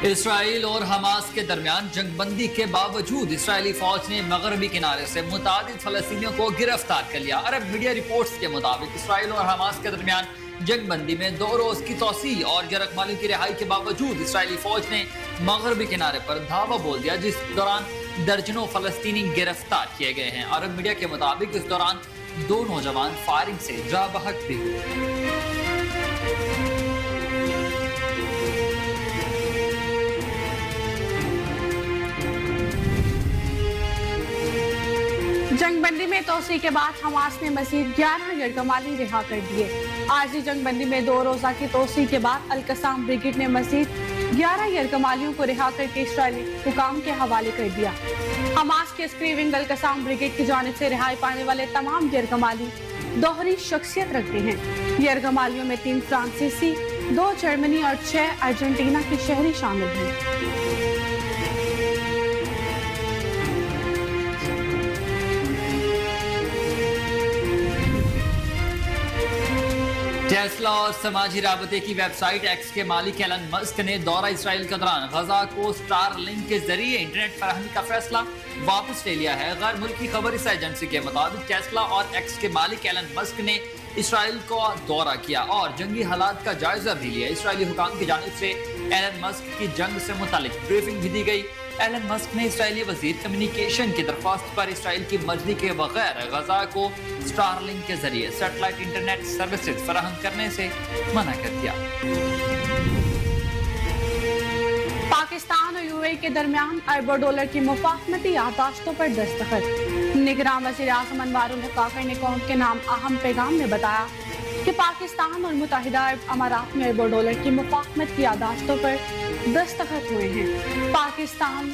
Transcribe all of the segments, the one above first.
اسرائیل اور حماس کے درمیان جنگ بندی کے باوجود اسرائیلی فوج نے مغربی کنارے سے متعدد فلسطینیوں کو گرفتار کر لیا۔ عرب میڈیا رپورٹس کے مطابق اسرائیل اور حماس کے درمیان جنگ بندی میں 2 روز کی توسیع اور یرغمالیوں کی رہائی کے باوجود اسرائیلی فوج نے مغربی کنارے پر دھاوا بول دیا، جس دوران درجنوں فلسطینی گرفتار کیے گئے ہیں۔ عرب میڈیا کے مطابق اس دوران 2 نوجوان فائرنگ سے جاں بحق بھی ہوئے۔ جنگ بندی میں توسیع کے بعد حماس نے مزید 11 یرغمالی رہا کر دیے۔ عارضی جنگ بندی میں 2 روزہ کی توسیع کے بعد القسام بریگیڈ نے مزید 11 یرغمالیوں کو رہا کر کے اسرائیلی حکام کے حوالے کر دیا۔ حماس کے عسکری ونگ القسام بریگیڈ کی جانب سے رہائی پانے والے تمام یرغمالی دوہری شخصیت رکھتے ہیں۔ یرغمالیوں میں 3 فرانسیسی، 2 جرمنی اور 6 ارجنٹینا کے شہری شامل ہیں۔ ٹیسلا اور سماجی رابطے کی ویب سائٹ ایکس کے مالک ایلن مسک نے دورہ اسرائیل کے دوران غزہ کو سٹار لنک کے ذریعے انٹرنیٹ فراہمی کا فیصلہ واپس لے لیا ہے۔ غیر ملکی خبر اس ایجنسی کے مطابق ٹیسلا اور ایکس کے مالک ایلن مسک نے اسرائیل کو دورہ کیا اور جنگی حالات کا جائزہ بھی لیا۔ اسرائیلی حکام کی جانب سے ایلن مسک کی جنگ سے متعلق بریفنگ بھی دی گئی۔ ایلن مسک نے اسرائیلی وزیر کمیونیکیشن کی درخواست پر اسرائیل کی مرضی کے بغیر غزہ کو سٹار لنک کے ذریعے سیٹلائٹ انٹرنیٹ سروسز فراہم کرنے سے منع کر دیا۔ پاکستان اور یو اے کے درمیان اربوں ڈالر کی مفاہمتی یادداشتوں پر دستخط۔ نگراں وزیر اعظم انوار الحق کاکڑ نے قوم کے نام اہم پیغام میں بتایا کہ پاکستان اور متحدہ عرب امارات میں اربوں ڈالر کی مفاہمت کی یادداشتوں پر دستخط ہوئے ہیں۔ پاکستان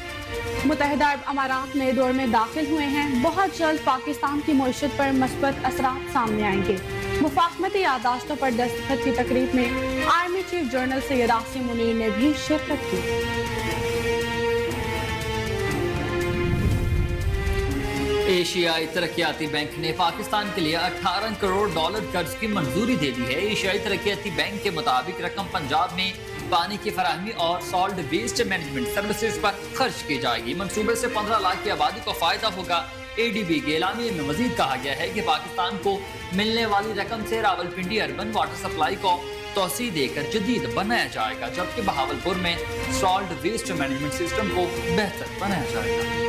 متحدہ عرب امارات نئے دور میں داخل ہوئے ہیں۔ بہت جلد پاکستان کی معیشت پر مثبت اثرات سامنے آئیں گے۔ مفاہمتی یادداشتوں پر دستخط کی تقریب میں army chief general Syed Asim Munir نے بھی شرکت کی۔ ایشیائی ترقیاتی بینک نے پاکستان کے لیے 18 کروڑ ڈالر قرض کی منظوری دے دی ہے۔ ایشیائی ترقیاتی بینک کے مطابق رقم پنجاب میں پانی کی فراہمی اور سالٹ ویسٹ مینجمنٹ سروسز پر خرچ کی جائے گی۔ منصوبے سے 15 لاکھ کی آبادی کو فائدہ ہوگا۔ اے ڈی بی کے اعلامیے میں مزید کہا گیا ہے کہ پاکستان کو ملنے والی رقم سے راولپنڈی اربن واٹر سپلائی کو توسیع دے کر جدید بنایا جائے گا، جبکہ بہاولپور میں سالٹ ویسٹ مینجمنٹ سسٹم کو بہتر بنایا جائے گا۔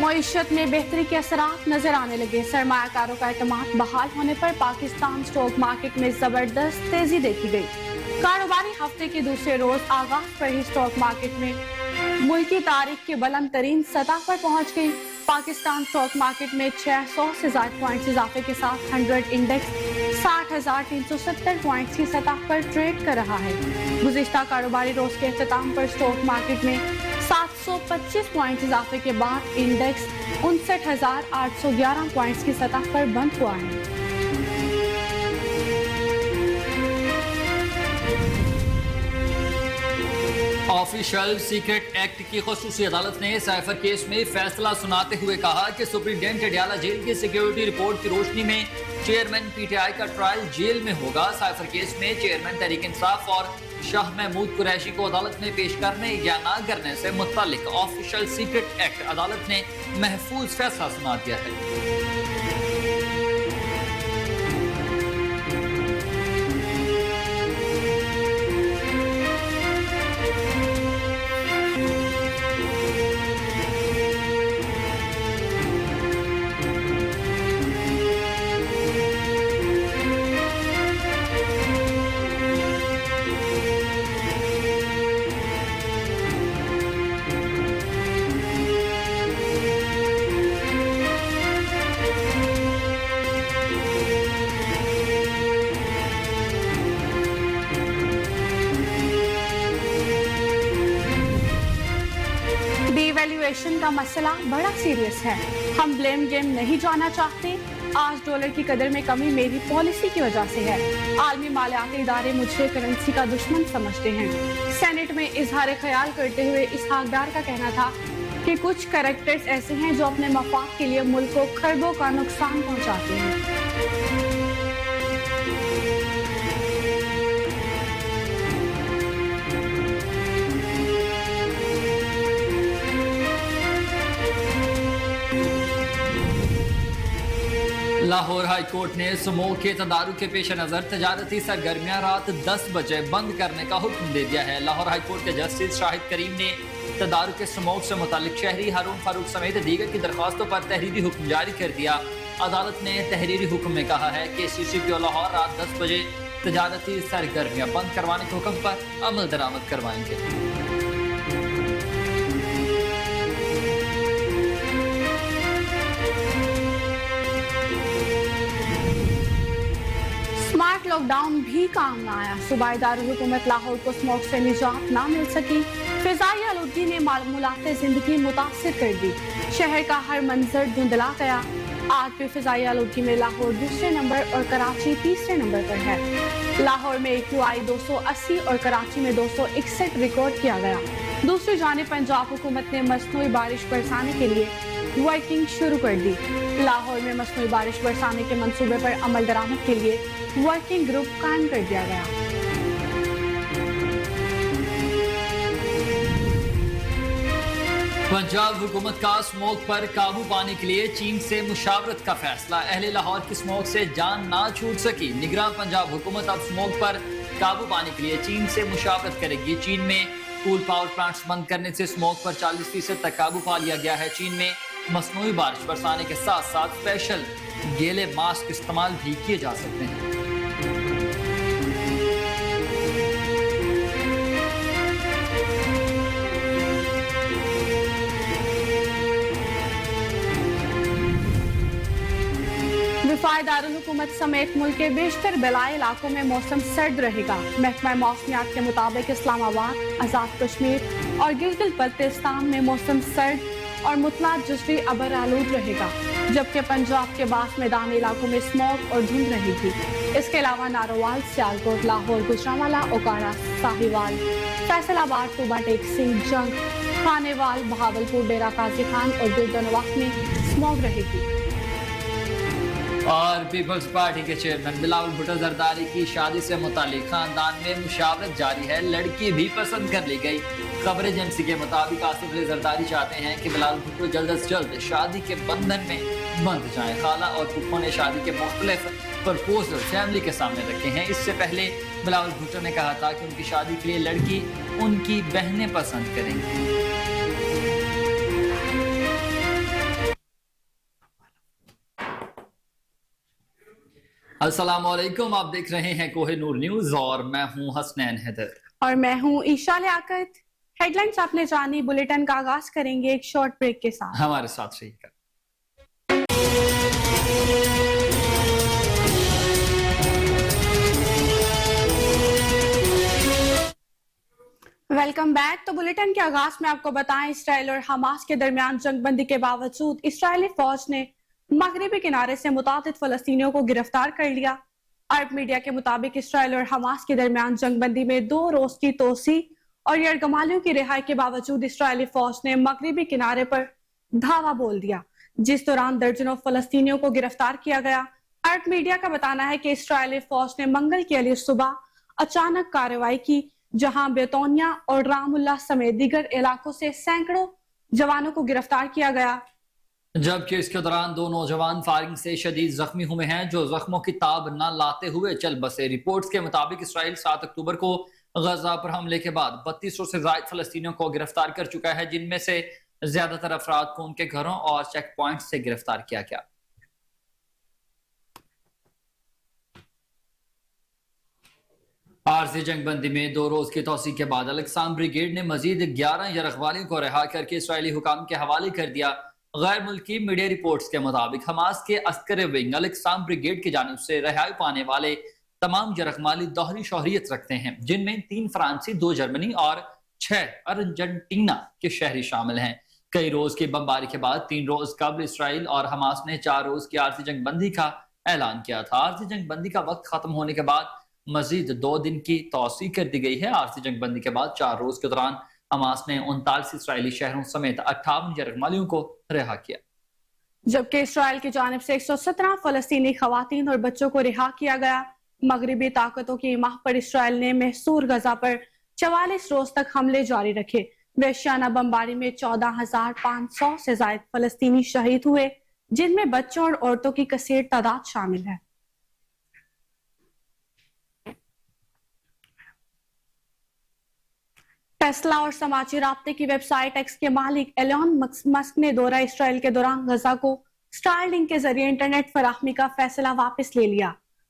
معیشت میں بہتری کے اثرات نظر آنے لگے۔ سرمایہ کاروں کا اعتماد بحال ہونے پر پاکستان اسٹاک مارکیٹ میں زبردست تیزی دیکھی گئی۔ کاروباری ہفتے کے دوسرے روز آغاز پر ہی اسٹاک مارکیٹ میں ملکی تاریخ کی بلند ترین سطح پر پہنچ گئی۔ پاکستان اسٹاک مارکیٹ میں 600 سے زائد پوائنٹس اضافے کے ساتھ 100 انڈیکس 60,370 پوائنٹس کی سطح پر ٹریڈ کر رہا ہے۔ گزشتہ کاروباری روز کے اختتام پر اسٹاک مارکیٹ میں 725 پوائنٹ اضافے کے بعد انڈیکس 59,811 پوائنٹس کی سطح پر بند ہوا ہے۔ آفیشل سیکرٹ ایکٹ کی خصوصی عدالت نے سائفر کیس میں فیصلہ سناتے ہوئے کہا کہ سپرنٹینڈنٹ اڈیالہ جیل کی سیکیورٹی رپورٹ کی روشنی میں چیئرمین پی ٹی آئی کا ٹرائل جیل میں ہوگا۔ سائفر کیس میں چیئرمین تحریک انصاف اور شاہ محمود قریشی کو عدالت میں پیش کرنے یا نہ کرنے سے متعلق آفیشل سیکرٹ ایکٹ عدالت نے محفوظ فیصلہ سنا دیا ہے۔ ڈیویلیویشن کا مسئلہ بڑا سیریس ہے۔ ہم بلیم گیم نہیں جانا چاہتے۔ آج ڈالر کی قدر میں کمی میری پالیسی کی وجہ سے ہے۔ عالمی مالیاتی ادارے مجھے کرنسی کا دشمن سمجھتے ہیں۔ سینٹ میں اظہار خیال کرتے ہوئے اسحاق ڈار کا کہنا تھا کہ کچھ کریکٹرز ایسے ہیں جو اپنے مفاد کے لیے ملک کو کھربوں کا نقصان پہنچاتے ہیں۔ लाहौर हाई कोर्ट ने स्मोक के तदारुक के पेश नज़र तजारती सरगर्मियां रात 10 बजे बंद करने का हुक्म दे दिया है। लाहौर हाई कोर्ट के जस्टिस शाहिद करीम ने तदारुक के स्मोक से मुतालिक शहरी हारून फारूक समेत दीगर की दरख्वास्तों पर तहरीरी हुक्म जारी कर दिया। अदालत ने तहरीरी हुक्म में कहा है कि CCPO लाहौर रात 10 बजे तजारती सरगर्मियां बंद करवाने के हुक्म पर अमल दरामद करवाएंगे। स्मार्ट लॉकडाउन भी काम न आया। सूबाई दारुल हुकूमत लाहौर को स्मोक से निजात ना मिल सकी। फिजाई आलूदगी ने मामूलात जिंदगी मुतासिर कर दी। शहर का हर मंजर धुंधला गया। आज भी फिजाई आलूदगी में लाहौर दूसरे नंबर और कराची तीसरे नंबर पर है। लाहौर में AQI 280 और कराची में 261 रिकॉर्ड किया गया। दूसरी जानिब पंजाब हुकूमत ने मसनूई बारिश बरसाने के लिए वर्किंग शुरू कर दी। लाहौर में मसनूई बारिश बरसाने के मंसूबे पर अमल दरामद के लिए वर्किंग ग्रुप कायम कर दिया गया। पंजाब हुकूमत का स्मोक पर काबू पाने के लिए चीन से मुशावरत का फैसला। अहले लाहौर की स्मोक से जान ना छूट सकी। निगरान पंजाब हुकूमत अब स्मोक पर काबू पाने के लिए चीन से मुशावरत करेगी। चीन में कूल पावर प्लांट्स बंद करने से स्मोक पर 40% तक काबू पा लिया गया है। चीन में मसनूई बारिश बरसाने के साथ साथ स्पेशल गीले मास्क इस्तेमाल भी किए जा सकते हैं। वफाक दारुल हुकूमत समेत मुल्क के बेशतर बलाई इलाकों में मौसम सर्द रहेगा। महकमा मौसमियात के मुताबिक इस्लामाबाद, आज़ाद कश्मीर और गिलगित बल्तिस्तान में मौसम सर्द और मुतला जुज़वी अबर आलूद रहेगा, जबकि पंजाब के बास मैदानी इलाकों में स्मॉग और धुंध रहेगी। इसके अलावा नारोवाल, सियालकोट, लाहौर, गुजरांवाला, ओकाड़ा, साहिवाल, फैसलाबाद, टूबा टेकसिंग, जंग, खानेवाल, बहावलपुर, डेरा गाजी खान और दुर्दनवाक में स्मॉग रहेगी। और पीपल्स पार्टी के चेयरमैन बिलावल भुट्टो जरदारी की शादी से मुतालिक खानदान में मुशावरत जारी है। लड़की भी पसंद कर ली गई। खबर एजेंसी के मुताबिक आसिफ अली जरदारी चाहते हैं कि बिलावल भुट्टो जल्द से जल्द शादी के बंधन में बंध जाएं। खाला और फुफ्फो ने शादी के मुख्तलिफ प्रपोजल फैमिली के सामने रखे हैं। इससे पहले बिलावल भुट्टो ने कहा था कि उनकी शादी के लिए लड़की उनकी बहनें पसंद करेंगी। अस्सलाम वालेकुम, आप देख रहे हैं कोहिनूर न्यूज और मैं हूं हसनैन हैदर और मैं हूं ईशा लियाकत। हेडलाइंस आपने जानी। बुलेटिन का आगाज करेंगे एक शॉर्ट ब्रेक के साथ। हमारे साथ रहिएगा। Welcome back. तो बुलेटिन के आगाज में आपको बताएं, इसराइल और हमास के दरमियान जंगबंदी के बावजूद इसराइली फौज ने मगरबी किनारे से मुतादिद फलस्तीनियों को गिरफ्तार कर लिया। अरब मीडिया के मुताबिक इसराइल और हमास के दरमियान जंगबंदी में 2 रोज की तोसी और यरगमालियों की रिहाई के बावजूद इसराइली फौज ने मगरबी किनारे पर धावा बोल दिया, जिस दौरान दर्जनों फलस्तीनियों को गिरफ्तार किया गया। अरब मीडिया का बताना है कि इसराइली फौज ने मंगल की अली सुबह अचानक कार्रवाई की, जहां बेतौनिया और रामुल्ला समेत दीगर इलाकों से सैकड़ों जवानों को गिरफ्तार किया गया, जबकि इसके दौरान 2 नौजवान फायरिंग से शदीद जख्मी हुए हैं, जो जख्मों की ताब न लाते हुए चल बसे। रिपोर्ट्स के मुताबिक इसराइल 7 अक्टूबर को गजा पर हमले के बाद 3200 से ज्यादा फलस्तीनियों को गिरफ्तार कर चुका है, जिनमें से ज्यादातर अफराद को उनके घरों और चेक पॉइंट से गिरफ्तार किया गया। आरजी जंगबंदी में 2 रोज की तोसी के बाद अल-अक्साम ब्रिगेड ने मजीद 11 यरगवालियों को रिहा करके इसराइली हुकाम के हवाले कर दिया। गैर मुल्की मीडिया रिपोर्ट्स के मुताबिक हमास के अस्कर विंग अल-अक्साम ब्रिगेड की जानिब से रिहाई पाने वाले तमाम यरगमाली दोहरी शोहरियत रखते हैं, जिनमें 3 फ्रांसी, 2 जर्मनी और 6 अर्जेंटीना के शहरी शामिल हैं। कई रोज की बमबारी के बाद 3 रोज कबल इसराइल और हमास ने 4 रोज की आरजी जंगबंदी का ऐलान किया था। आरजी जंगबंदी का वक्त खत्म होने के बाद मजीद 2 दिन की तोसी कर दी गई है। आरजी जंगबंदी के बाद 4 रोज के दौरान हमास ने 39 इसराइली शहरों समेत 58 यरगमालियों को रिहा किया, जबकि इसराइल की जानिब से 117 फलस्तीनी खवातीन और बच्चों को रिहा किया गया। मगरिबी ताकतों की हिमायत पर इसराइल ने महसूर गजा पर 44 रोज तक हमले जारी रखे। वहशियाना बमबारी में 14,500 से ज्यादा फलस्तीनी शहीद हुए, जिनमें बच्चों और औरतों की कसीर तादाद शामिल है। टेस्ला और समाजी राब्ते की वेबसाइट एक्स के मालिक एलॉन मस्क ने दौरा इसराइल के दौरान गजा को स्टारलिंक के जरिए इंटरनेट फराहमी का फैसला वापस ले लिया।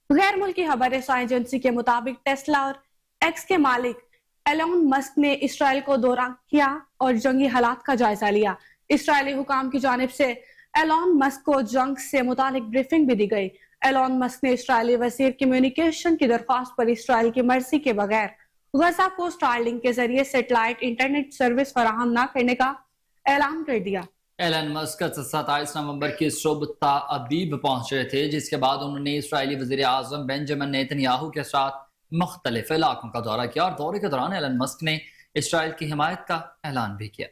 गैर मुल्की खबर एजेंसी के मुताबिक टेस्ला और एक्स के मालिक एलॉन मस्क ने इसराइल को दौरा किया और जंगी हालात का जायजा लिया। इसराइली हुकाम की जानिब से एलॉन मस्क को जंग से मुतालिक ब्रीफिंग भी दी गई। एलॉन मस्क ने इसराइली वजीर कम्युनिकेशन की दरख्वास्त पर इसराइल की मर्जी के बगैर गजा को स्टारलिंक के जरिए सैटेलाइट इंटरनेट सर्विस फराहम न करने का ऐलान कर दिया। एलन मस्क 27 नवंबर की सुबह ता अबीब पहुंचे थे, जिसके बाद उन्होंने इसराइली वजीर आजम बेंजामिन नेतन्याहू के साथ मुख्तलिफ इलाकों का दौरा किया और दौरे के दौरान एलन मस्क ने इसराइल की हिमायत का ऐलान भी किया।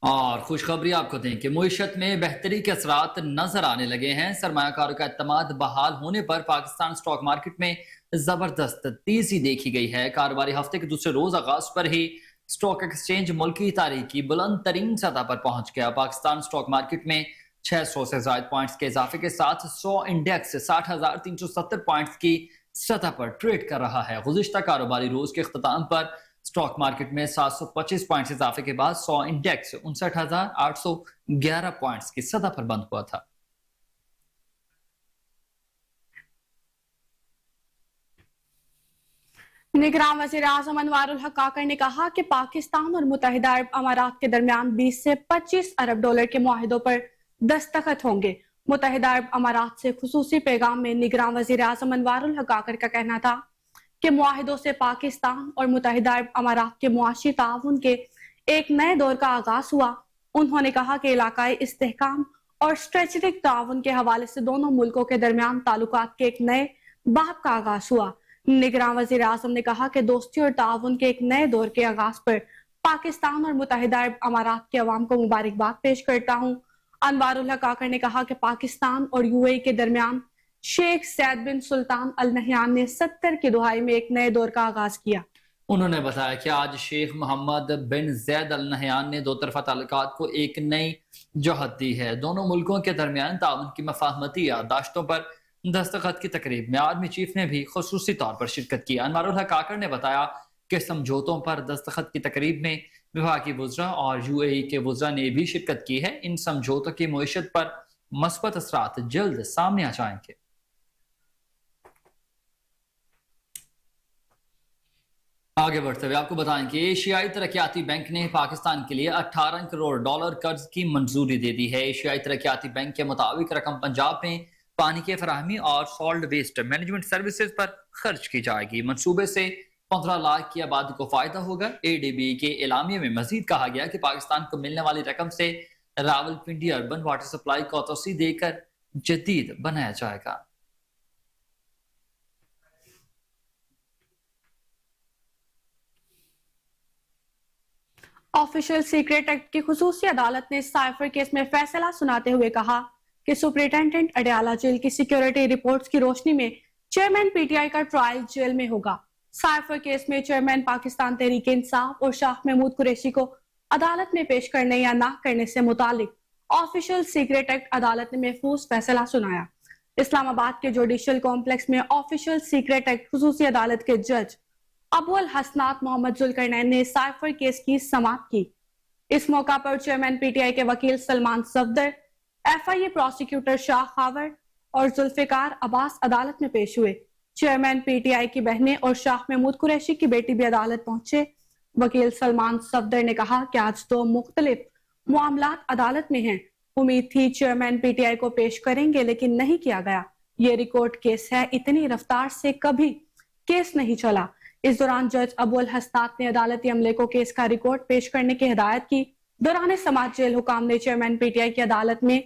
और खुशखबरी आपको दें कि मुईशत में बेहतरी के असरात नजर आने लगे हैं। सरमायाकारों का एतमाद बहाल होने पर पाकिस्तान स्टॉक मार्केट में जबरदस्त तेजी देखी गई है। कारोबारी हफ्ते के दूसरे रोज आगाज पर ही स्टॉक एक्सचेंज मुल्की तारीख की बुलंद तरीन सतह पर पहुंच गया। पाकिस्तान स्टॉक मार्केट में 600 से ज्यादा पॉइंट्स के इजाफे के साथ 100 इंडेक्स 60,370 पॉइंट्स की सतह पर ट्रेड कर रहा है। गुज़िश्ता कारोबारी रोज के इख्तिताम पर स्टॉक मार्केट में 725 पॉइंट्स इजाफे के बाद 100 इंडेक्स 59,811 पॉइंट्स की सतह पर बंद हुआ था। निगरान वज़ीर आज़म अनवारुल हक काकर ने कहा कि पाकिस्तान और मुत्तहिदा अरब अमारात के दरमियान 20 से 25 अरब डॉलर के मुआहिदों पर दस्तखत होंगे। मुत्तहिदा अरब अमारात से खुसूसी पैगाम में निगरान वज़ीर आज़म अनवारुल हक काकर का कहना था कि मुआहिदों से पाकिस्तान और मुत्तहिदा अरब अमारात के मुआशी ताउन के एक नए दौर का आगाज हुआ। उन्होंने कहा कि इलाकाई इस्तेहकाम और स्ट्रेटेजिक ताउन के हवाले से दोनों मुल्कों के दरमियान ताल्लुकात के एक नए बाब का आगाज हुआ। निगरान वज़ीर आज़म ने कहा कि दोस्ती और ताउन के एक नए दौर के आगाज पर पाकिस्तान और मुत्तहिदा अरब अमारात के अवाम को मुबारकबाद पेश करता हूँ। अनवारुल हक काकर ने कहा कि पाकिस्तान और यूएई के दरमियान शेख सैद बिन सुल्तान अल नहयान ने 70 की दुहाई में एक नए दौर का आगाज किया। उन्होंने बताया कि आज शेख मोहम्मद बिन जैद अल नहयान ने दो तरफा ताल्लुकात को एक नई जहत दी है। दोनों मुल्कों के दरमियान ताउन की मफाहमती याददाश्तों पर दस्तखत की तकरीब में आर्मी चीफ ने भी खुसूसी तौर पर शिरकत की। अनवारुल हक काकर ने बताया कि समझौतों पर दस्तखत की तकरीब में विभागी वुज़रा और यूएई के वुज़रा ने भी शिरकत की है। इन समझौतों की मईशत पर मस्बत असरात जल्द सामने आ जाएंगे। आगे बढ़ते हुए आपको बताएं कि एशियाई तरक्याती बैंक ने पाकिस्तान के लिए 18 करोड़ डॉलर कर्ज की मंजूरी दे दी है। एशियाई तरक्याती बैंक के मुताबिक रकम पंजाब में पानी के फराहमी और सॉल्ट वेस्ट मैनेजमेंट सर्विसेज पर खर्च की जाएगी। मंसूबे से 15 लाख की आबादी को फायदा होगा। एडीबी के एलामिया में मजीद कहा गया कि पाकिस्तान को मिलने वाली रकम से रावलपिंडी अर्बन वाटर सप्लाई को तोसी देकर जदीद बनाया जाएगा। ऑफिशियल सीक्रेट एक्ट की खुसूसी अदालत ने साइफर केस में फैसला सुनाते हुए कहा कि सुपरिटेंडेंट अडयाला जेल की सिक्योरिटी रिपोर्ट्स की रोशनी में चेयरमैन पीटीआई का ट्रायल जेल में होगा। साइफर केस में चेयरमैन पाकिस्तान तहरीक इंसाफ और शाह महमूद कुरैशी को अदालत में पेश करने या ना करने से मुतालिक ऑफिशियल सीक्रेट एक्ट अदालत ने महफूज फैसला सुनाया। इस्लामाबाद के जुडिशियल कॉम्प्लेक्स में ऑफिशियल सीक्रेट एक्ट खुसूसी अदालत के जज अबुल हसनात मोहम्मद जुल्करनैन ने साइफर केस की समाअत की। इस मौका पर चेयरमैन पीटीआई के वकील सलमान सफदर, एफआईए प्रोसिक्यूटर शाह खावर और जुल्फिकार अब्बास अदालत में पेश हुए। चेयरमैन पीटीआई की बहनें और शाह महमूद कुरैशी की बेटी भी अदालत पहुंचे। वकील सलमान सफदर ने कहा कि आज दो मुख्तलिफ मामलात अदालत में हैं। उम्मीद थी चेयरमैन पीटीआई को पेश करेंगे, लेकिन नहीं किया गया। ये रिकॉर्ड केस है, इतनी रफ्तार से कभी केस नहीं चला। इस दौरान जज अबुल हसनात ने अदालती अमले को केस का रिकॉर्ड पेश करने की हिदायत की। दौरान समाअत जेल हुकाम ने चेयरमैन पीटीआई की अदालत में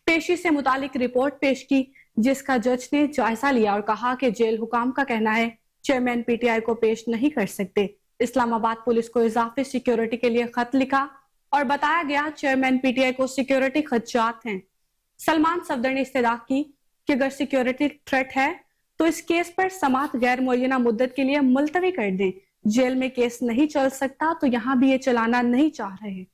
पेशी से मुतालिक रिपोर्ट पेश की, जिसका जज ने जायजा लिया और कहा कि जेल हुकाम का कहना है चेयरमैन पीटीआई को पेश नहीं कर सकते। इस्लामाबाद पुलिस को इजाफी सिक्योरिटी के लिए खत लिखा और बताया गया चेयरमैन पीटीआई को सिक्योरिटी खदशात हैं। सलमान सफदर ने इस्तदा की कि अगर सिक्योरिटी थ्रेट है तो इस केस पर समाअत गैर मुअय्यना मुद्दत के लिए मुलतवी कर दें। जेल में केस नहीं चल सकता तो यहां भी ये चलाना नहीं चाह रहे।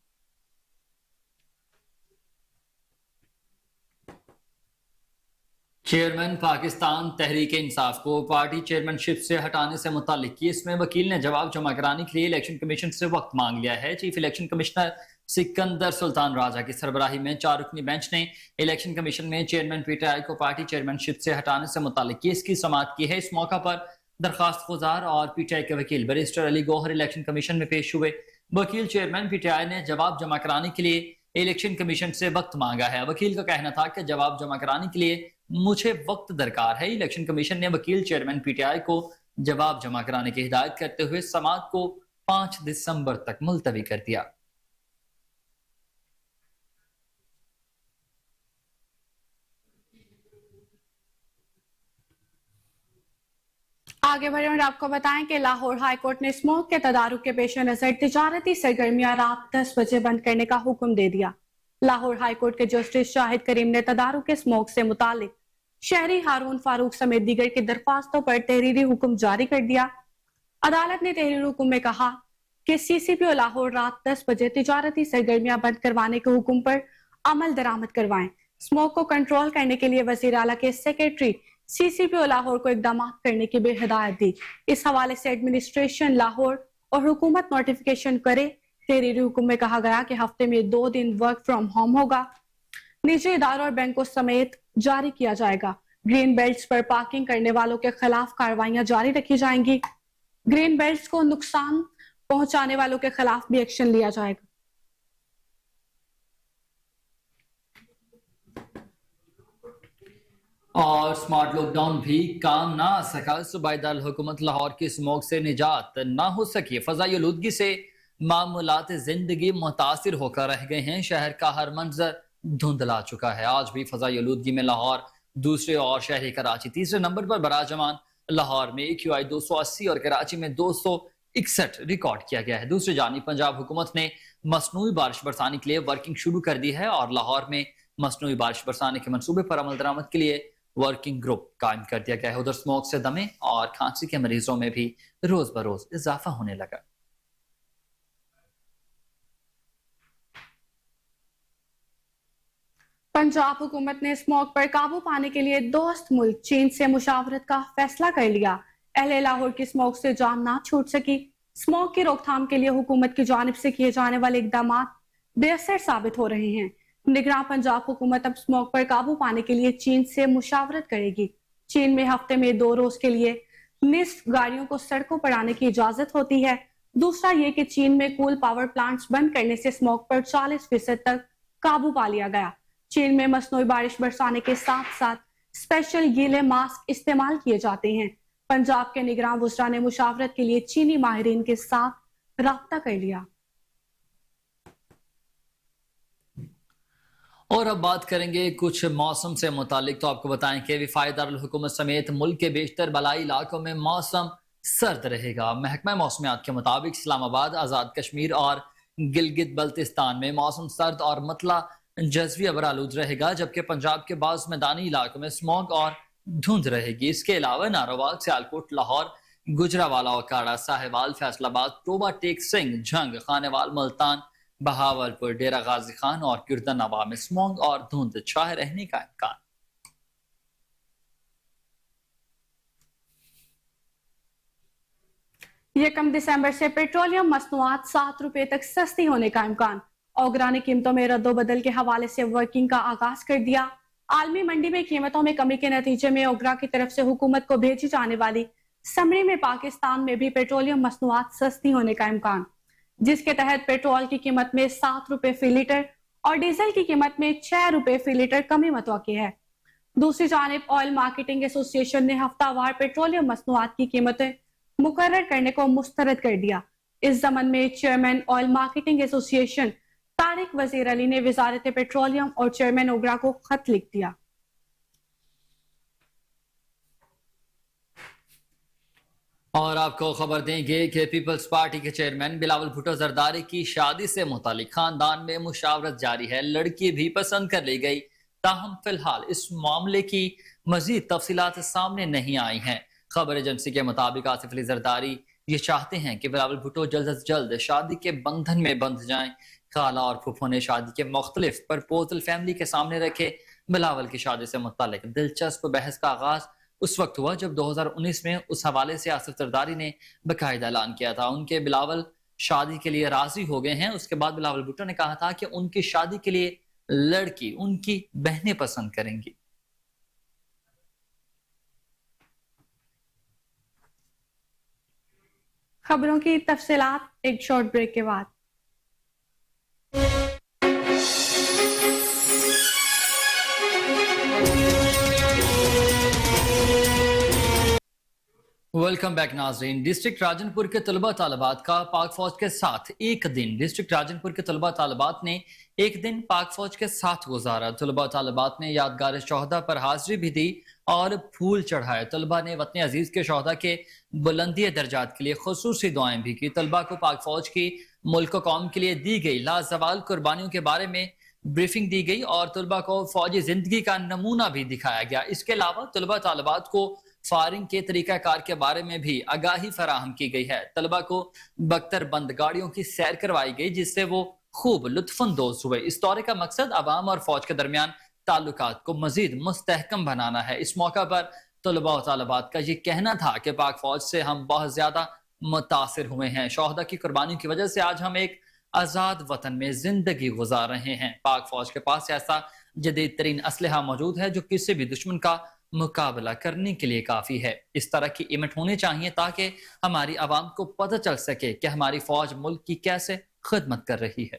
चेयरमैन पाकिस्तान तहरीक इंसाफ को पार्टी चेयरमैनशिप से हटाने से मुतालिक केस में वकील ने जवाब जमा कराने के लिए इलेक्शन कमीशन से वक्त मांग लिया है। Chief election commissioner Sikandar Sultan Raja की सरबराही में 4 रुकनी बेंच ने इलेक्शन कमीशन में चेयरमैन पीटीआई को पार्टी चेयरमैनशिप से हटाने से मुतालिक केस की समाअत की है। इस मौका पर दरखास्त गुजार और पीटीआई के वकील barrister Ali Gohar election commission में पेश हुए। वकील चेयरमैन पीटीआई ने जवाब जमा कराने के लिए इलेक्शन कमीशन से वक्त मांगा है। वकील का कहना था कि जवाब जमा कराने के लिए मुझे वक्त दरकार है। इलेक्शन कमीशन ने वकील चेयरमैन पीटीआई को जवाब जमा कराने की हिदायत करते हुए समाअत को 5 दिसंबर तक मुलतवी कर दिया। आगे बढ़े और आपको बताएं कि लाहौर हाईकोर्ट ने स्मोक के तदारुक के पेश नजर तिजारती सरगर्मियां रात 10 बजे बंद करने का हुक्म दे दिया। लाहौर हाईकोर्ट के जस्टिस शाहिद करीम ने तदारुक के स्मोक से मुतालिक शहरी हारून फारूक समेत दीगर की दरख्वास्तों पर तहरीरी हुक्म जारी कर दिया। अदालत ने तहरीरी हुक्म में कहा कि सीसीपीओ लाहौर रात 10 बजे तिजारती सरगर्मियां बंद करवाने के हुक्म पर अमल दरामद करवाएं। स्मोक को कंट्रोल करने के लिए वजीर आला के सेक्रेटरी सीसीपीओ लाहौर को इकदाम करने की भी हिदायत दी। इस हवाले से एडमिनिस्ट्रेशन लाहौर और हुकूमत नोटिफिकेशन करे। तहरीरी हुक्म में कहा गया कि हफ्ते में 2 दिन वर्क फ्रॉम होम होगा। निजी इदारों और बैंकों समेत जारी किया जाएगा। ग्रीन बेल्ट्स पर पार्किंग करने वालों के खिलाफ कार्रवाइयां जारी रखी जाएंगी। ग्रीन बेल्ट्स को नुकसान पहुंचाने वालों के खिलाफ भी एक्शन लिया जाएगा। और स्मार्ट लॉकडाउन भी काम ना आ सका। सूबाई दारुल हुकूमत लाहौर की स्मोक से निजात ना हो सकी। फजाई आलूदगी से मामूलात जिंदगी मुतासिर होकर रह गए हैं। शहर का हर मंजर धुंधला चुका है। आज भी फजाई आलूदगी में लाहौर दूसरे और शहरी कराची तीसरे नंबर पर बराजमान। लाहौर में AQI 280 और कराची में 261 रिकॉर्ड किया गया है। दूसरी जानिब पंजाब हुकूमत ने मसनूई बारिश बरसाने के लिए वर्किंग शुरू कर दी है और लाहौर में मसनूई बारिश बरसाने के मंसूबे पर अमल दरामद के लिए वर्किंग ग्रुप कायम कर दिया गया है। उधर स्मोक से दमे और खांसी के मरीजों में भी रोज बरोज इजाफा होने लगा। पंजाब हुकूमत ने स्मोक पर काबू पाने के लिए दोस्त मुल्क चीन से मुशावरत का फैसला कर लिया। अहले लाहौर की स्मोक से जान ना छूट सकी। स्मोक की रोकथाम के लिए हुकूमत की जानिब से किए जाने वाले इकदाम बेअसर साबित हो रहे हैं। निगरान पंजाब हुकूमत अब स्मोक पर काबू पाने के लिए चीन से मुशावरत करेगी। चीन में हफ्ते में 2 रोज के लिए निस्फ गाड़ियों को सड़कों पर आने की इजाजत होती है। दूसरा ये कि चीन में कूल पावर प्लांट्स बंद करने से स्मोक पर 40% तक काबू पा लिया गया। चीन में मसनूई बारिश बरसाने के साथ साथ स्पेशल गीले मास्क इस्तेमाल किए जाते हैं। पंजाब के निगरान वज़रा ने मुशावरत के लिए चीनी माहिरीन के साथ राब्ता कर लिया। और अब बात करेंगे कुछ मौसम से मुतालिक। तो आपको बताएं कि वफाक दारुल हुकूमत समेत मुल्क के बेशतर बलाई इलाकों में मौसम सर्द रहेगा। महकमा मौसमियात के मुताबिक इस्लामाबाद, आज़ाद कश्मीर और गिलगित बल्तिस्तान में मौसम सर्द और मतला जज़वी अबरालूद रहेगा, जबकि पंजाब के बाज़ मैदानी इलाकों में स्मॉग और धुंध रहेगी। इसके अलावा नारोवाल, सियालकोट, लाहौर, गुजरावाला, ओकाड़ा, साहिवाल, फैसलाबाद, टोबा, टेक सिंह, झंग, खानेवाल, मुल्तान, बहावलपुर, डेरा गाजी खान और किर्तनवा में स्मॉग और धुंध छाए रहने का इम्कान। यकम दिसंबर से पेट्रोलियम मसनूआत 7 रुपए तक सस्ती होने का इम्कान। ओगरा ने कीमतों में रद्दोबदल के हवाले से वर्किंग का आगाज कर दिया। आलमी मंडी में कीमतों में कमी के नतीजे में ओगरा की तरफ से हुकूमत को भेजी जाने वाली समरी में पाकिस्तान में भी पेट्रोलियम मसनूआत सस्ती होने का इम्कान, जिसके तहत पेट्रोल की कीमत में 7 रुपए फी लीटर और डीजल की कीमत में 6 रुपए फी लीटर कमी मुतवक्की है। दूसरी जानिब ऑयल मार्केटिंग एसोसिएशन ने हफ्तावार पेट्रोलियम मसनूआत की कीमतें मुकर्रर करने को मुस्तरद कर दिया। इस ज़मन में chairman oil marketing association Tariq वजीर अली ने वजारत पेट्रोलियम और चेयरमैन ओगरा को खत लिख दिया। और आपको खबर देंगे कि पीपल्स पार्टी के चेयरमैन बिलावल भुट्टो जरदारी की शादी से मुतालिक खानदान में मुशावरत जारी है। लड़की भी पसंद कर ली गई, تاہم فی الحال اس معاملے کی مزید تفصیلات سامنے نہیں آئی ہیں۔ خبر ایجنسی کے مطابق آصف علی زرداری یہ چاہتے ہیں کہ بلاول بھٹو جلد از جلد شادی کے بندھن میں بندھ جائیں۔ خالہ اور پھپھو نے شادی کے مختلف پرپوزل فیملی کے سامنے رکھے۔ بلاول کی شادی سے متعلق دلچسپ بحث کا آغاز اس وقت ہوا جب 2019 میں اس حوالے سے آصف زرداری نے باقاعدہ اعلان کیا تھا ان کے بلاول شادی کے لیے راضی ہو گئے ہیں۔ اس کے بعد بلاول بھٹو نے کہا تھا کہ ان کی شادی کے لیے لڑکی ان کی بہنیں پسند کریں گی۔ خبروں کی تفصیلات ایک شارٹ بریک کے بعد۔ ویلکم بیک ناظرین۔ ڈسٹرکٹ راجن پور کے طلبہ طالبات کا پاک فوج کے ساتھ ایک دن ڈسٹرکٹ راجن پور کے طلبہ طالبات نے ایک دن پاک فوج کے ساتھ گزارا۔ طلبہ طالبات نے یادگار شہداء پر حاضری بھی دی اور پھول چڑھائے۔ طلبہ نے وطن عزیز کے شہداء کے بلندی درجات کے لیے خصوصی دعائیں بھی کی۔ طلبہ کو پاک فوج کی ملک و قوم کے لیے دی گئی لازوال قربانیوں کے بارے میں بریفنگ دی گئی اور طلبہ کو فوجی زندگی کا نمونہ بھی دکھایا گیا۔ اس کے علاوہ طلبہ طالبات کو فائرنگ کے طریقہ کار کے بارے میں بھی آگاہی فراہم کی گئی ہے۔ طلبہ کو بختر بند گاڑیوں کی سیر کروائی گئی جس سے وہ خوب لطف اندوز ہوئے۔ اس دورے کا مقصد عوام اور فوج کے درمیان تعلقات کو مزید مستحکم بنانا ہے۔ اس موقع پر طلبہ و طالبات کا یہ کہنا تھا کہ پاک فوج سے ہم بہت زیادہ متاثر ہوئے ہیں۔ شہداء کی قربانیوں کی وجہ سے آج ہم ایک آزاد وطن میں زندگی گزار رہے ہیں۔ پاک فوج کے پاس ایسا جدید ترین اسلحہ موجود ہے جو کسی بھی دشمن کا مقابلہ کرنے کے لیے کافی ہے۔ اس طرح کی ایونٹ ہونے چاہیے تاکہ ہماری عوام کو پتہ چل سکے کہ ہماری فوج ملک کی کیسے خدمت کر رہی ہے۔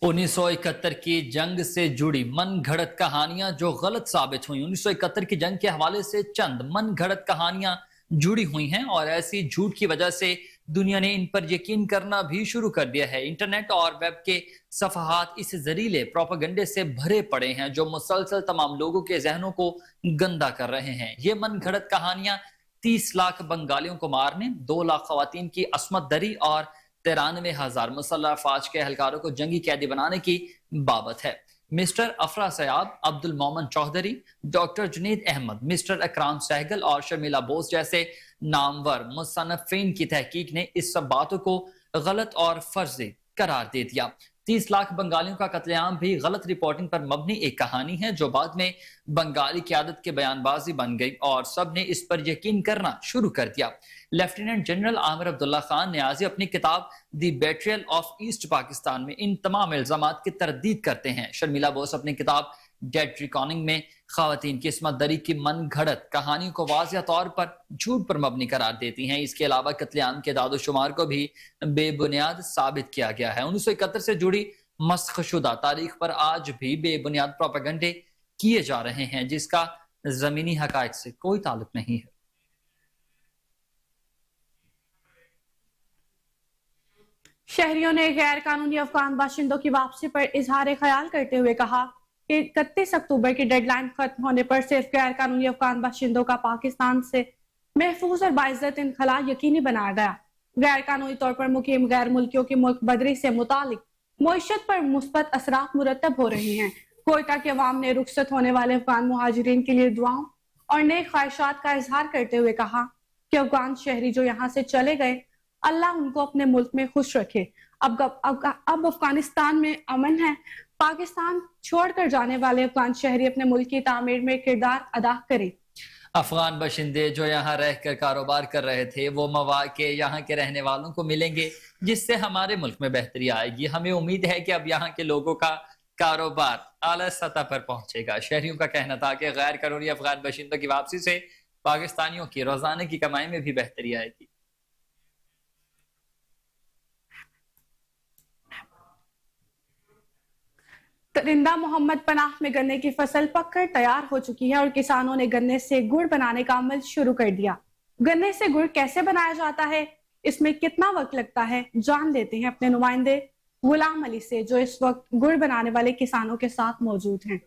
1971 کی جنگ سے جڑی من گھڑت کہانیاں جو غلط ثابت ہوئیں۔ 1971 کی جنگ کے حوالے سے چند من گھڑت کہانیاں جڑی ہوئی ہیں اور ایسی جھوٹ کی وجہ سے دنیا نے ان پر یقین کرنا بھی شروع کر دیا ہے۔ انٹرنیٹ اور ویب کے صفحات اس زہریلے پروپیگنڈے سے بھرے پڑے ہیں جو مسلسل تمام لوگوں کے ذہنوں کو گندا کر رہے ہیں۔ یہ من گھڑت کہانیاں 30 لاکھ بنگالیوں کو مارنے، 2 لاکھ خواتین کی عصمت دری اور 93,000 مسلح افواج کے اہلکاروں کو جنگی قیدی بنانے کی بابت ہے۔ مسٹر افرا سیاب، عبد المومن چوہدری، ڈاکٹر جنید احمد، مسٹر اکرام سہگل اور شرمیلا بوس جیسے نامور مصنفین کی تحقیق نے اس سب باتوں کو غلط اور فرضی قرار دے دیا۔ 30 لاکھ بنگالیوں کا قتل عام بھی غلط رپورٹنگ پر مبنی ایک کہانی ہے جو بعد میں بنگالی قیادت کے بیان بازی بن گئی اور سب نے اس پر یقین کرنا شروع کر دیا۔ لیفٹیننٹ جنرل عامر عبداللہ خان نیازی اپنی کتاب دی بیٹریل آف ایسٹ پاکستان میں ان تمام الزامات کی تردید کرتے ہیں۔ شرمیلا بوس اپنی کتاب ڈیڈ ریکارننگ میں خواتین کی عصمت دری کی من گھڑت کہانی کو واضح طور پر جھوٹ پر مبنی قرار دیتی ہیں۔ اس کے علاوہ قتل عام کے اعداد و شمار کو بھی بے بنیاد ثابت کیا گیا ہے۔ 1971 سے جڑی مسخ شدہ تاریخ پر آج بھی بے بنیاد پروپیگنڈے کیے جا رہے ہیں جس کا زمینی حقائق سے کوئی تعلق نہیں ہے۔ شہریوں نے غیر قانونی افغان باشندوں کی واپسی پر اظہار خیال کرتے ہوئے کہا کہ 31 اکتوبر کی ڈیڈ لائن ختم ہونے پر صرف غیر قانونی افغان باشندوں کا پاکستان سے محفوظ اور باعزت انخلا یقینی بنایا گیا۔ غیر قانونی طور پر مقیم غیر ملکیوں کی ملک بدری سے متعلق معیشت پر مثبت اثرات مرتب ہو رہے ہیں۔ کوئٹہ کے عوام نے رخصت ہونے والے افغان مہاجرین کے لیے دعاؤں اور نیک خواہشات کا اظہار کرتے ہوئے کہا کہ افغان شہری جو یہاں سے چلے گئے اللہ ان کو اپنے ملک میں خوش رکھے۔ اب افغانستان میں امن ہے۔ پاکستان چھوڑ کر جانے والے افغان شہری اپنے ملک کی تعمیر میں کردار ادا کریں۔ افغان باشندے جو یہاں رہ کر کاروبار کر رہے تھے وہ مواقع یہاں کے رہنے والوں کو ملیں گے جس سے ہمارے ملک میں بہتری آئے گی۔ ہمیں امید ہے کہ اب یہاں کے لوگوں کا کاروبار اعلیٰ سطح پر پہنچے گا۔ شہریوں کا کہنا تھا کہ غیر قانونی افغان باشندوں کی واپسی سے پاکستانیوں کی روزانہ کی کمائی میں بھی بہتری آئے گی۔ ترندہ محمد پناہ میں گنے کی فصل پک کر تیار ہو چکی ہے اور کسانوں نے گنے سے گڑ بنانے کا عمل شروع کر دیا۔ گنے سے گڑ کیسے بنایا جاتا ہے، اس میں کتنا وقت لگتا ہے، جان لیتے ہیں اپنے نمائندے غلام علی سے جو اس وقت گڑ بنانے والے کسانوں کے ساتھ موجود ہیں۔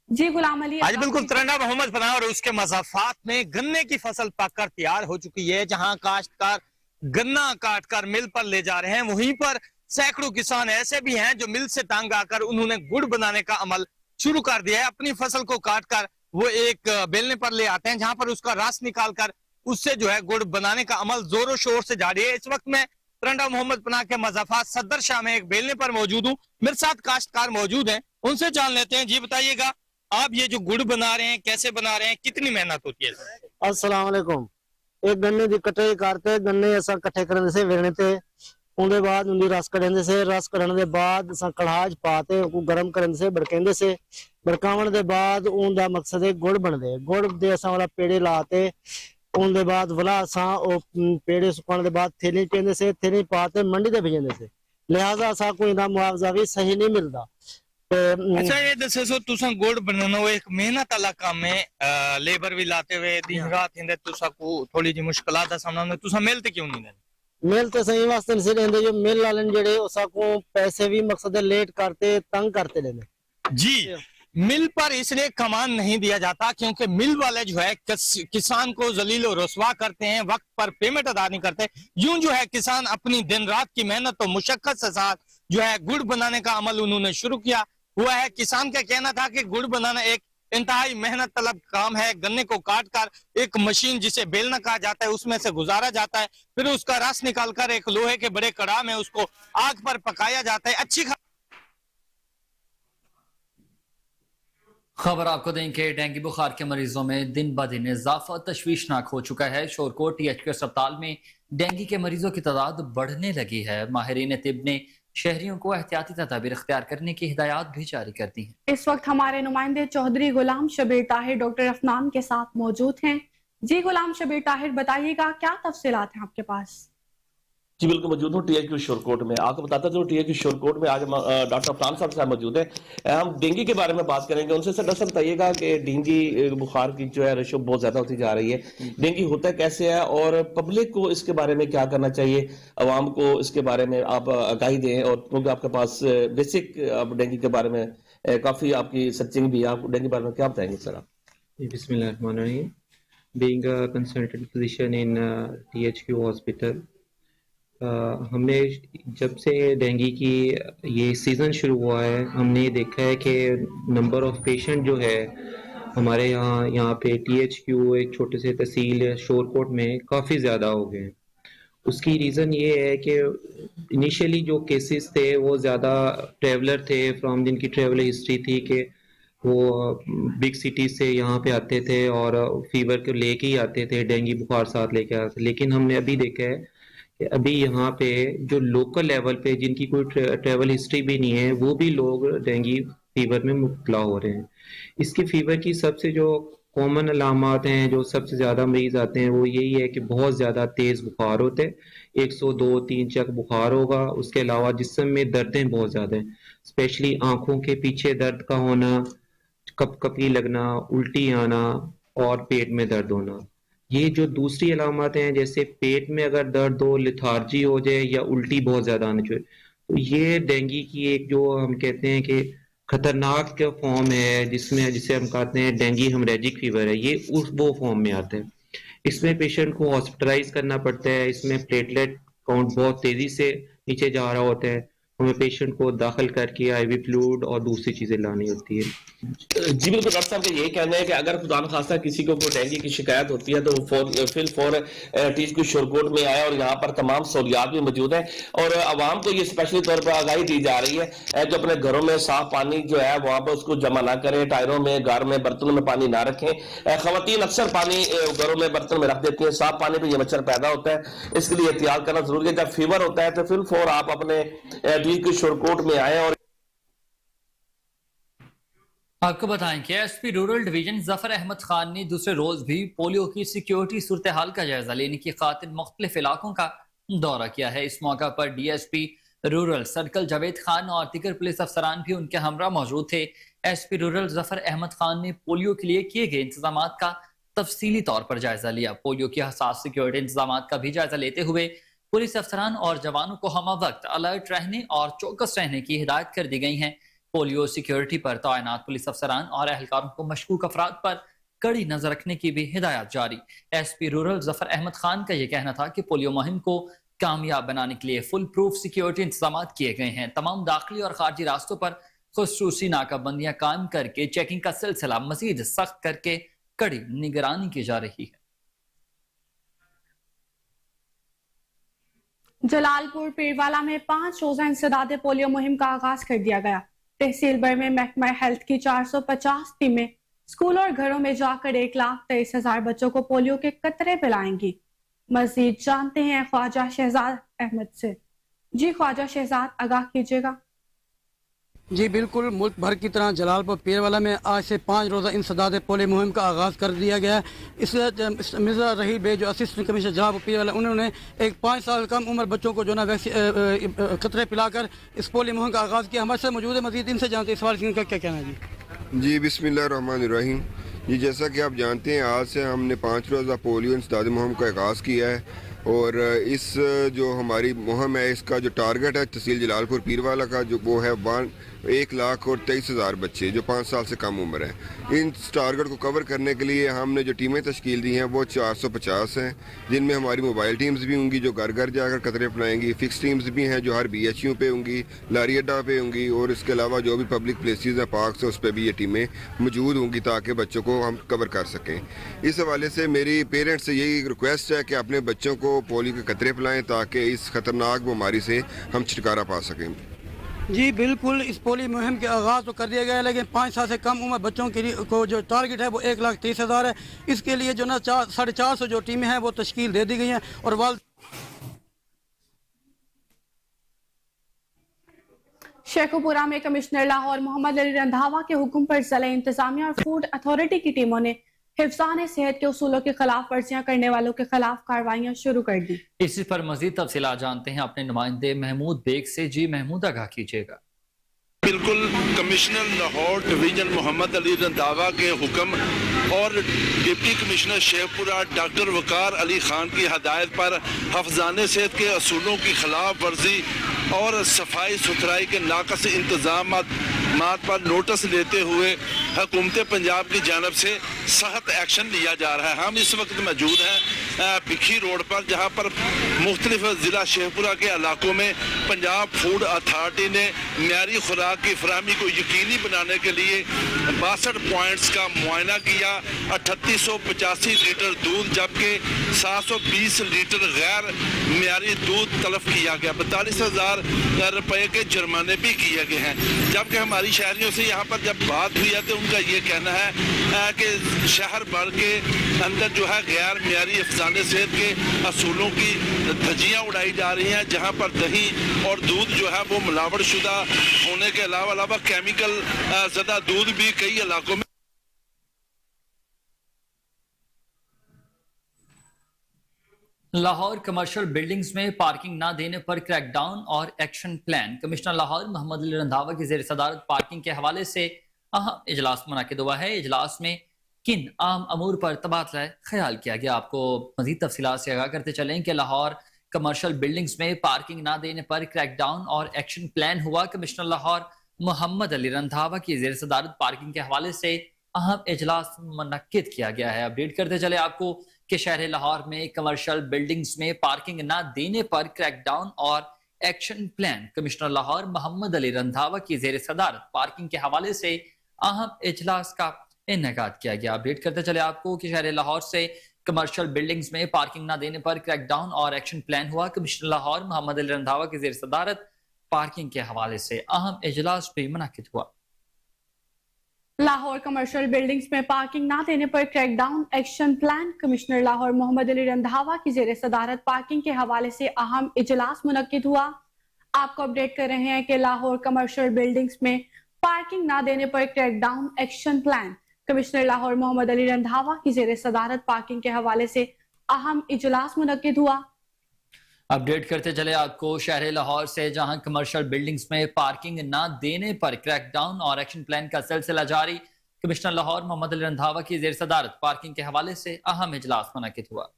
جی غلام علی۔ آج بالکل ترندہ محمد پناہ اور اس کے مضافات میں گنے کی فصل پک کر تیار ہو چکی ہے، جہاں کاشتکار गन्ना काट कर मिल पर ले जा रहे हैं। वहीं पर सैकड़ों किसान ऐसे भी हैं जो मिल से तंग आकर उन्होंने गुड़ बनाने का अमल शुरू कर दिया है। अपनी फसल को काट कर वो एक बेलने पर ले आते हैं, जहां पर उसका रस निकाल कर उससे जो है गुड़ बनाने का अमल जोरों शोर से जारी है। इस वक्त मैं परंडा मोहम्मद पनाह के मज़ाफात सदर शाह में एक बेलने पर मौजूद हूँ। मेरे साथ काश्तकार मौजूद हैं, उनसे जान लेते हैं। जी बताइएगा, आप ये जो गुड़ बना रहे हैं कैसे बना रहे हैं, कितनी मेहनत होती है? अस्सलाम वालेकुम। एक गन्ने की कटाई करते गन्ने असा इकट्ठे करने से वेलने ते उनके बाद उनकी रस कढ़ने से रस कढ़ने के बाद असा कढ़ाज पाते उनको गर्म करने से भड़केंदे से भड़कावन के बाद उनका मकसद है गुड़ बनदे। गुड़ दे असा वाला पेड़े लाते उनके बाद वाला असा पेड़े सुकाने के बाद थैली पेंदे से थैली पाते मंडी ते भेजने से, लिहाजा असा कोई ना मुआवजा भी सही नहीं मिलता। अच्छा ये दसो सो तुसा गुड़ बनाना वो एक मेहनत वाला काम है, लेबर भी लाते हुए दिन रात हिंदे तुसा को थोड़ी जी मुश्किलात दा सामना होंदा, तुसा मिलते क्यों नहीं देंदे? मिल तो सही वास्ते नहीं लेंदे, जो मिल वाले जेड़े उसा को पैसे भी मकसद है लेट करते तंग करते लेंदे। जी, मिल पर इसलिए कमान नहीं दिया जाता क्योंकि मिल वाले जो है किसान को जलील और रुसवा करते हैं, वक्त पर पेमेंट अदा नहीं करते। यूं जो है किसान अपनी दिन रात की मेहनत और मुशक्कत से साथ जो है गुड़ बनाने का अमल उन्होंने शुरू किया हुआ है। किसान का कहना था कि गुड़ बनाना एक इंतहाई मेहनत तलब काम है। गन्ने को काट कर एक मशीन जिसे बेलना कहा जाता है उसमें से गुजारा जाता है, फिर उसका रस निकाल कर एक लोहे के बड़े कड़ा में उसको आग पर पकाया जाता है। अच्छी खबर आपको दें कि डेंगू बुखार के मरीजों में दिन ब दिन इजाफा तशवीशनाक हो चुका है। शोरकोट THQ अस्पताल में डेंगू के मरीजों की तादाद बढ़ने लगी है। माहिरीन तिब ने शहरियों को एहतियाती तदाबीर इख्तियार करने की हिदायत भी जारी कर दी है। इस वक्त हमारे नुमाइंदे चौधरी गुलाम शबीर ताहिर डॉक्टर अफनान के साथ मौजूद हैं। जी गुलाम शबीर ताहिर, बताइएगा क्या तफसीलात हैं आपके पास? जी बिल्कुल मौजूद हूँ THQ शोरकोट में। आपको बताता चलो THQ शोरकोट में आज डॉक्टर अफनान साहब साहब मौजूद है। हम डेंगू के बारे में बात करेंगे उनसे। सर दरअसल बताइएगा कि डेंगू बुखार की जो है रेशो बहुत ज्यादा होती जा रही है। डेंगू होता कैसे है और पब्लिक को इसके बारे में क्या करना चाहिए, अवाम को इसके बारे में आप आगाही दें। और क्योंकि आपके पास बेसिक आप डेंगू के बारे में काफी आपकी सर्चिंग भी है, आप डेंगू के बारे में क्या बताएंगे सर आप? बिस्मिल्लाहिर्रहमानिर्रहीम। Being a consultant physician in THQ hospital, हमने जब से डेंगू की ये सीज़न शुरू हुआ है हमने देखा है कि नंबर ऑफ पेशेंट जो है हमारे यहाँ पे THQ एक छोटे से तहसील शोरकोट में काफ़ी ज़्यादा हो गए हैं। उसकी रीज़न ये है कि इनिशियली जो केसेस थे वो ज़्यादा ट्रैवलर थे, फ्रॉम जिनकी ट्रैवल हिस्ट्री थी कि वो बिग सिटी से यहाँ पे आते थे और फीवर को लेके ही आते थे, डेंगू बुखार साथ लेके आते थे। लेकिन हमने अभी देखा है कि अभी यहाँ पे जो लोकल लेवल पे जिनकी कोई ट्रैवल हिस्ट्री भी नहीं है वो भी लोग डेंगू फीवर में मुब्तला हो रहे हैं। इसकी फीवर की सबसे जो कॉमन अलामात हैं, जो सबसे ज़्यादा मरीज आते हैं, वो यही है कि बहुत ज़्यादा तेज़ बुखार होते हैं, 102-3 चक बुखार होगा। उसके अलावा जिस्म में दर्दें बहुत ज़्यादा हैं, स्पेशली आँखों के पीछे दर्द का होना, कपकपी लगना, उल्टी आना और पेट में दर्द होना। ये जो दूसरी अलामत हैं, जैसे पेट में अगर दर्द हो, लिथार्जी हो जाए या उल्टी बहुत ज़्यादा आनी चाहिए, तो ये डेंगू की एक जो हम कहते हैं कि खतरनाक का फॉर्म है, जिसे हम कहते हैं डेंगू हेमरेजिक फीवर है, ये वो फॉर्म में आते हैं। इसमें पेशेंट को हॉस्पिटलाइज करना पड़ता है। इसमें प्लेटलेट काउंट बहुत तेज़ी से नीचे जा रहा होता है। हमें पेशेंट को दाखिल करके IV फ्लूइड और दूसरी चीज़ें लानी होती है। जी बिल्कुल, डॉक्टर साहब का यही कहना है कि अगर खुदा न खास्ता किसी को कोई डेंगू की शिकायत होती है तो फौरन THQ शोरकोट में आया और यहाँ पर तमाम सहूलियात भी मौजूद है। और आवाम को ये स्पेशली तौर पर आगाही दी जा रही है जो अपने घरों में साफ पानी जो है वहाँ पर उसको जमा ना करें, टायरों में, घर में, बर्तनों में पानी ना रखें। खवातीन अक्सर पानी घरों में, बर्तन में रख देती हैं। साफ पानी पर यह मच्छर पैदा होता है, इसके लिए एहतियात करना जरूरी है। जब फीवर होता है तो फिर फौर आप अपने THQ शोरकोट में आए। और आपको बताएं कि SP rural division Zafar Ahmed Khan ने दूसरे रोज भी पोलियो की सिक्योरिटी सूरत हाल का जायजा लेने की खातिर मुख्तलिफ इलाकों का दौरा किया है। इस मौका पर DSP rural circle Javed Khan और दीगर पुलिस अफसरान भी उनके हमरा मौजूद थे। SP रूरल जफर अहमद खान ने पोलियो के लिए किए गए इंतजाम का तफसीली तौर पर जायजा लिया। पोलियो की हसास सिक्योरिटी इंतजाम का भी जायजा लेते हुए पुलिस अफसरान और जवानों को हम वक्त अलर्ट रहने और चौकस रहने की हिदायत कर दी गई है। पोलियो सिक्योरिटी पर तैनात पुलिस अफसरान और एहलकारों को मशकूक अफराद पर कड़ी नजर रखने की भी हिदायत जारी। एसपी रूरल जफर अहमद खान का यह कहना था कि पोलियो मुहिम को कामयाब बनाने के लिए फुल प्रूफ सिक्योरिटी इंतजाम किए गए हैं। तमाम दाखिली और खारजी रास्तों पर खुसूसी नाकाबंदियां कायम करके चेकिंग का सिलसिला मजीद सख्त करके कड़ी निगरानी की जा रही है। जलालपुर पीरवाला में 5 रोजा इंसदाद पोलियो मुहिम का आगाज कर दिया गया। तहसील भर में महकमा हेल्थ की 450 टीमें स्कूल और घरों में जाकर 1,23,000 बच्चों को पोलियो के कतरे पिलाएंगी। मजीद जानते हैं ख्वाजा शहजाद अहमद से। जी ख्वाजा शहजाद, आगाह कीजिएगा। जी बिल्कुल, मुल्क भर की तरह जलालपुर पीरवाला में आज से 5 रोज़ा इंसदाद पोलियो मुहिम का आगाज़ कर दिया गया है। इस मिर्ज़ा रहील बे जो असिस्टेंट कमिश्नर जलालपुर पीरवाला, उन्होंने एक 5 साल कम उम्र बच्चों को जो ना कतरे पिलाकर इस पोलियो मुहिम का आगाज़ किया। हमारे साथ मौजूद है, मजीद इनसे जानते हैं इस बारे में क्या कहना है। जी बिस्मिल्लाहिर्रहमानिर्रहीम। जी जैसा कि आप जानते हैं, आज से हमने 5 रोज़ा पोलियो इंसदाद मुहिम का आगाज़ किया है और इस जो हमारी मुहिम है, इसका जो टारगेट है तहसील जलालपुर पीरवाला का, जो वो है 1,23,000 बच्चे जो 5 साल से कम उम्र है। इन टारगेट को कवर करने के लिए हमने जो टीमें तश्कील दी हैं वो 450 हैं, जिनमें हमारी मोबाइल टीम्स भी होंगी जो घर घर जाकर कतरे अपनाएंगी, फिक्स टीम्स भी हैं जो हर BHU पे होंगी, लारी अड्डा पे होंगी, और इसके अलावा जो भी पब्लिक प्लेसेस हैं पार्क्स, उस पर भी ये टीमें मौजूद होंगी ताकि बच्चों को हम कवर कर सकें। इस हवाले से मेरी पेरेंट्स से यही रिक्वेस्ट है कि अपने बच्चों को पोलियो के कतरे पिलाएँ ताकि इस ख़तरनाक बीमारी से हम छुटकारा पा सकें। जी बिल्कुल, इस पोलियो मुहिम के आगाज़ तो कर दिया गया है, लेकिन 5 साल से कम उम्र बच्चों के लिए को जो टारगेट है वो 1,23,000 है। इसके लिए जो ना 450 जो टीमें हैं वो तश्कील दे दी गई हैं। और शेखुपुरा में कमिश्नर लाहौर मोहम्मद अली रंधावा के हुक्म पर ज़िला इंतजामिया और फूड अथॉरिटी की टीमों ने हिफ्ज़ान सेहत के उसूलों की खिलाफ वर्जियां करने वालों के खिलाफ कार्रवाइयां शुरू कर दी। इसी पर मजीद तफसीलात जानते हैं अपने नुमाइंदे महमूद बेग से। जी महमूद, आगाह कीजिएगा। बिल्कुल, कमिश्नर लाहौर डिवीजन मोहम्मद अली रंधावा के हुक्म और डिप्टी कमिश्नर शेखपुरा डॉक्टर वकार अली खान की हदायत पर हिफ्ज़ान सेहत के असूलों की खिलाफ वर्जी और सफाई सुथराई के नाकस इंतजाम पर नोटिस लेते हुए हुकूमत पंजाब की जानब से सख्त एक्शन लिया जा रहा है। हम इस वक्त मौजूद हैं भिखी रोड पर, जहाँ पर मुख्तलिफ ज़िला शेखपुरा के इलाकों में पंजाब फूड अथॉरिटी ने म्यारी खुराक की फराहमी को यकीनी बनाने के लिए 62 पॉइंट्स का मुआयना किया। 3885 लीटर दूध जबकि 720 लीटर गैर म्यारी दूध तलब किया गया। 42,000 रुपए के जुर्माने भी किए गए हैं। जबकि हमारी शहरियों से यहाँ पर जब बात हुई है तो उनका ये कहना है कि शहर भर के अंदर जो है गैर म्यारी हिफ्ज़ान सेहत के असूलों की धज्जियाँ उड़ाई जा रही हैं, जहाँ पर दही और दूध जो है वो मिलावट शुदा होने के अलावा केमिकल ज़दा दूध भी कई इलाकों में। लाहौर कमर्शियल बिल्डिंग्स में पार्किंग ना देने पर क्रैकडाउन और action plan. Commissioner Lahore Mohammad Ali Randhawa की ज़ेर सदारत पार्किंग के हवाले से अहम इजलास मुनाकिद हुआ है। इजलास में किन आम अमूर पर तबादला ख्याल किया गया, आपको मजीद तफसीलात से आगाह करते चलें कि लाहौर कमर्शियल बिल्डिंग्स में पार्किंग ना देने पर क्रैकडाउन और एक्शन प्लान हुआ। कमिश्नर लाहौर मोहम्मद अली रंधावा की ज़ेर सदारत पार्किंग के हवाले से अहम इजलास मुनक्किद किया गया है। अपडेट करते चले आपको कि शहर लाहौर में कमर्शियल बिल्डिंग्स में पार्किंग ना देने पर क्रैकडाउन और action plan. Commissioner Lahore Mohammad Ali Randhawa की ज़ेर सदारत पार्किंग के हवाले से अहम इजलास का इनेकाद किया गया। अपडेट करते चले आपको कि शहर लाहौर से कमर्शियल बिल्डिंग्स में पार्किंग ना देने पर क्रैकडाउन और एक्शन प्लान हुआ। कमिश्नर लाहौर मोहम्मद अली रंधावा की ज़ेर सदारत पार्किंग के हवाले से अहम इजलास भी मुनाकिद हुआ। लाहौर कमर्शियल बिल्डिंग्स में पार्किंग ना देने पर crackdown action plan. Commissioner Lahore Mohammad Ali Randhawa की ज़ेर सदारत पार्किंग के हवाले से अहम इजलास मुनक्किद हुआ। आपको अपडेट कर रहे हैं कि लाहौर कमर्शियल बिल्डिंग्स में पार्किंग ना देने पर crackdown action plan. Commissioner Lahore Mohammad Ali Randhawa की ज़ेर सदारत पार्किंग के हवाले से अहम इजलास मुनक्किद हुआ। अपडेट करते चले आपको शहर लाहौर से, जहां कमर्शियल बिल्डिंग्स में पार्किंग ना देने पर क्रैकडाउन और एक्शन प्लान का सिलसिला जारी। कमिश्नर लाहौर मोहम्मद अली रंधावा की ज़ेर सदारत पार्किंग के हवाले से अहम इजलास मुनक्किद हुआ।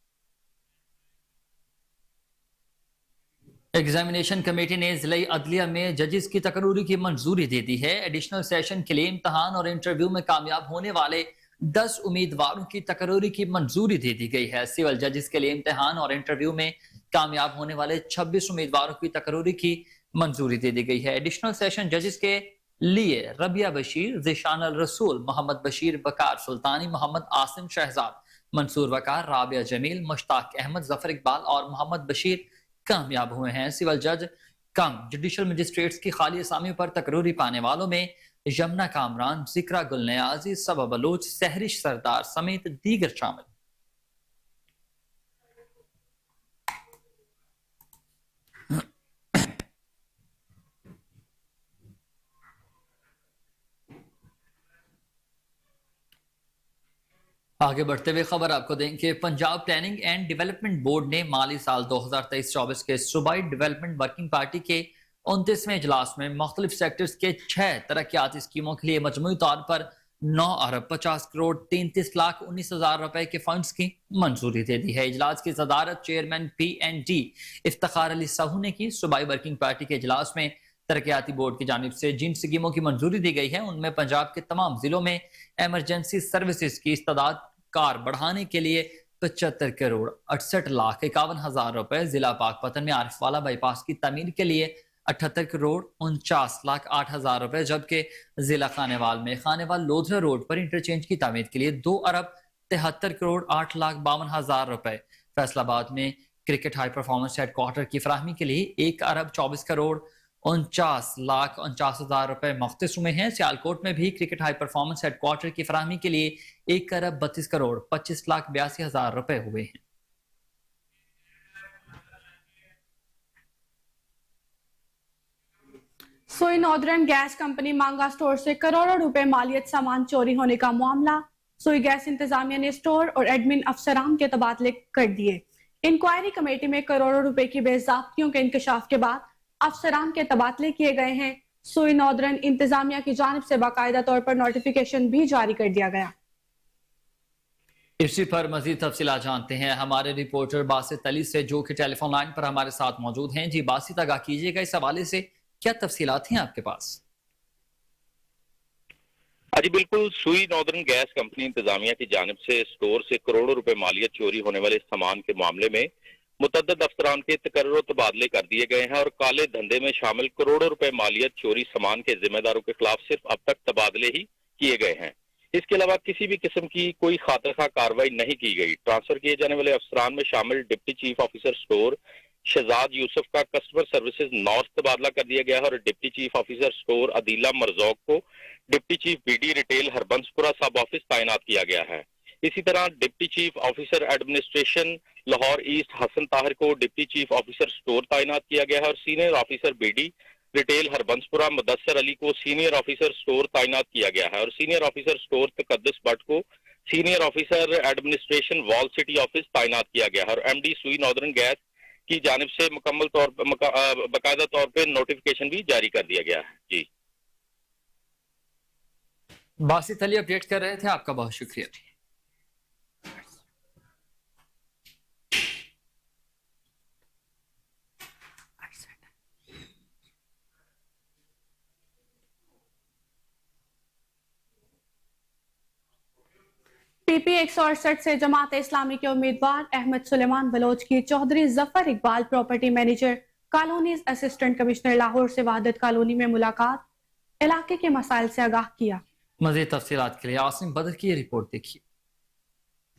एग्जामिनेशन कमेटी ने ज़िला अदलिया में जजेस की तकरूरी की मंजूरी दे दी है। एडिशनल सेशन के लिए इम्तहान और इंटरव्यू में कामयाब होने वाले 10 उम्मीदवारों की तकरीरी की मंजूरी दे दी गई है। सिविल जजेस के लिए इम्तिहान और इंटरव्यू में कामयाब होने वाले 26 उम्मीदवारों की तकरीरी की मंजूरी दे दी गई है। एडिशनल सेशन जजेस के लिए रबिया बशीर, ज़िशान अल रसूल, मोहम्मद बशीर बकार सुल्तानी, मोहम्मद आसिम शहजाद, मंसूर वकार, राबिया जमील, मुश्ताक अहमद, जफर इकबाल और मोहम्मद बशीर कामयाब हुए हैं। सिविल जज कम जुडिशल मजिस्ट्रेट्स की खाली असामियों पर तकरीरी पाने वालों में यमुना कामरान, जिक्रा गुल नियाजी, सबा बलोच, सहरिश सरदार समेत दीगर शामिल। आगे बढ़ते हुए खबर आपको दें कि Punjab planning and development board ने माली साल 2023-24 के सूबाई डेवलपमेंट वर्किंग पार्टी के 29वें इजलास में मुख्तलिफ सेक्टर्स के 6 तरक्याती स्कीमों के लिए मजमूई तौर पर 9 अरब 50 करोड़ 33 लाख 19 हजार रुपए के फंड्स की मंजूरी दे दी है। इजलास की सदारत चेयरमैन PND इफ्तिखार अली साहू ने की। सूबाई वर्किंग पार्टी के इजलास में तरक्याती बोर्ड की जानिब से जिन स्कीमों की मंजूरी दी गई है उनमें पंजाब के तमाम जिलों में एमरजेंसी सर्विसेज की इस्तादाद कार बढ़ाने के लिए 75 करोड़ 68 लाख 51 हजार रुपए, जिला पाकपतन में आरिफवाला बाईपास की तमीर के लिए 78 करोड़ 49 लाख 8 हजार रुपए, जबकि जिला खानेवाल में खानेवाल लोधरा रोड पर इंटरचेंज की तमीर के लिए 2 अरब 73 करोड़ 8 लाख 52 हजार रुपए, फैसलाबाद में क्रिकेट हाई परफॉर्मेंस हेडक्वार्टर की फराहमी के लिए 1 अरब 24 करोड़ 49 लाख 49 हजार रुपए मुख्तस हुए हैं। सियालकोट में भी क्रिकेट हाई परफॉर्मेंस हेडक्वार्टर की फराहमी के लिए 1 अरब 32 करोड़ 25 लाख 82 हजार रुपए हुए हैं। सोई नॉर्दर्न गैस कंपनी मांगा स्टोर से करोड़ों रुपए मालियत सामान चोरी होने का मामला। सोई गैस इंतजामिया ने स्टोर और एडमिन अफसरान के तबादले कर दिए। इंक्वायरी कमेटी में करोड़ों रुपए की बेज़ाब्तियों के इंकशाफ के बाद अफसरान के तबादले किए गए हैं। सोई नॉर्दर्न इंतजामिया की जानिब से बाकायदा तौर पर नोटिफिकेशन भी जारी कर दिया गया। इसी पर मजीद तफसीलात जानते हैं हमारे रिपोर्टर बासित अली से, जो कि टेलीफोन लाइन पर हमारे साथ मौजूद हैं। जी बासित, आगाह कीजिएगा इस हवाले से क्या तफसीलात हैं आपके पास? जी बिल्कुल, सुई नॉर्दर्न गैस कंपनी इंतजामिया की जानिब से स्टोर से करोड़ों रुपए मालियत चोरी होने वाले सामान के मामले में मुतअद्दिद अफसरान के तकर्रुर तबादले कर दिए गए हैं और काले धंधे में शामिल करोड़ों रुपए मालियत चोरी सामान के जिम्मेदारों के खिलाफ सिर्फ अब तक तबादले ही किए गए हैं। इसके अलावा किसी भी किस्म की कोई खातरखा कार्रवाई नहीं की गई। ट्रांसफर किए जाने वाले अफसरान में शामिल deputy chief officer store Shahzad Yousuf का कस्टमर सर्विसेज नॉर्थ तबादला कर दिया गया है और deputy chief officer store Adeela Marzooq को deputy chief BD retail Harbanspura sub office तैनात किया गया है। इसी तरह deputy chief officer administration Lahore east Hasan Tahir को डिप्टी चीफ ऑफिसर स्टोर तैनात किया गया है और senior officer BD retail Harbanspura Mudassar Ali को सीनियर ऑफिसर स्टोर तैनात किया गया है और सीनियर ऑफिसर स्टोर तकद्दुस भट्ट को senior officer administration wall city office तैनात किया गया है और MD सुई नॉर्दर्न गैस की जानिब से मुकम्मल तौर पर बाकायदा तौर पर नोटिफिकेशन भी जारी कर दिया गया है। जी बासित अली अपडेट कर रहे थे, आपका बहुत शुक्रिया। PP 168 से जमात इस्लामी के उम्मीदवार अहमद सुलेमान बलोच की Chaudhry Zafar Iqbal property manager colonies assistant commissioner Lahore से वहादत कॉलोनी में मुलाकात, इलाके के मसाइल से आगाह किया। मज़ीद तफसीलात के लिए आसिम बदर की रिपोर्ट देखिए।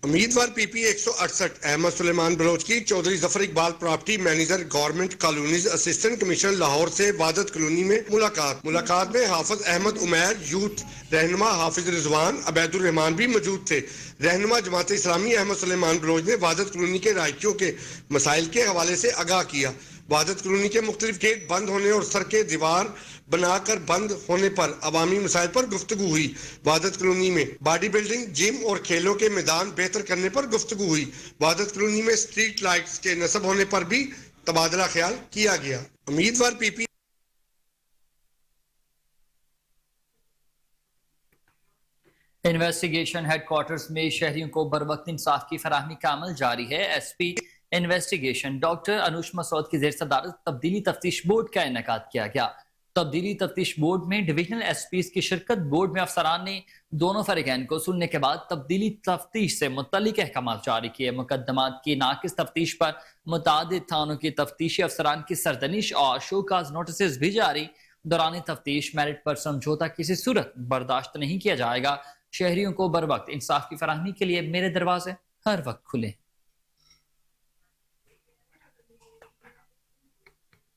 उम्मीदवार PP 168 अहमद सुलेमान बलोच की Chaudhry Zafar Iqbal property manager government colonies assistant commissioner Lahore से वहादत कॉलोनी में मुलाकात में हाफिज अहमद उमैर, यूथ रहनुमा हाफिज रिजवान, अबैदुर रहमान भी मौजूद थे। रहनुमा जमात इस्लामी अहमद सुलेमान बलोच ने वहादत कॉलोनी के रायकियों के मसाइल के हवाले से आगाह किया। वहादत कॉलोनी के मुख्तलिफ गेट बंद होने और सड़कें दीवार बनाकर बंद होने पर अवामी मसाइल पर गुफ्तगू हुई। वहादत कॉलोनी में बॉडी बिल्डिंग, जिम और खेलों के मैदान बेहतर करने पर गुफ्तगू हुई। वहादत कॉलोनी में स्ट्रीट लाइट्स के नस्ब होने पर भी तबादला ख्याल किया गया। उम्मीदवार PP इन्वेस्टिगेशन हेडक्वार्टर्स में शहरियों को बरवक्त इंसाफ की फराहमी का अमल जारी है। SP investigation doctor Anush Masood की जेर सदारत तब्दीली तफ्तीश बोर्ड का इनेकाद किया गया। तब्दीली तफ्तीश बोर्ड में डिविजनल एसपीज की शिरकत। बोर्ड में अफसरान ने दोनों फरीकैन को सुनने के बाद तब्दीली तफ्तीश से मुतल्लिक अहकाम जारी किए। मुकदमात की नाकिस तफ्तीश पर मुतादिद थानों की तफ्तीशी अफसरान की सरदनिश और शोकाज नोटिस भी जारी। दौरान तफ्तीश मेरिट पर समझौता किसी सूरत बर्दाश्त नहीं किया जाएगा। शहरियों को बर वक्त इंसाफ की फराहमी के लिए मेरे दरवाजे हर वक्त खुले।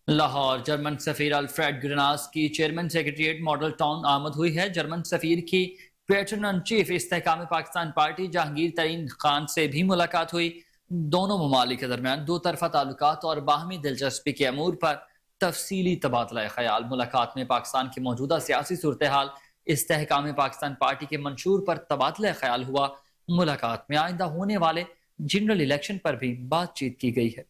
लाहौर जर्मन सफीर अल्फ्रेड ग्रेनास की चेयरमैन सेक्रेटरीट मॉडल टाउन आमद हुई है। जर्मन सफीर की patron in chief Istehkam Pakistan party Jahangir Tareen Khan से भी मुलाकात हुई। दोनों ममालिक के दरमियान दो तरफा ताल्लुकात और बाहमी दिलचस्पी के अमूर पर तफसीली तबादला ख्याल। मुलाकात में पाकिस्तान की मौजूदा सियासी सूरत हाल, इस्तेहकाम पाकिस्तान पार्टी के मंशूर पर तबादला ख्याल हुआ। मुलाकात में आइंदा होने वाले जनरल इलेक्शन पर भी बातचीत की गई है।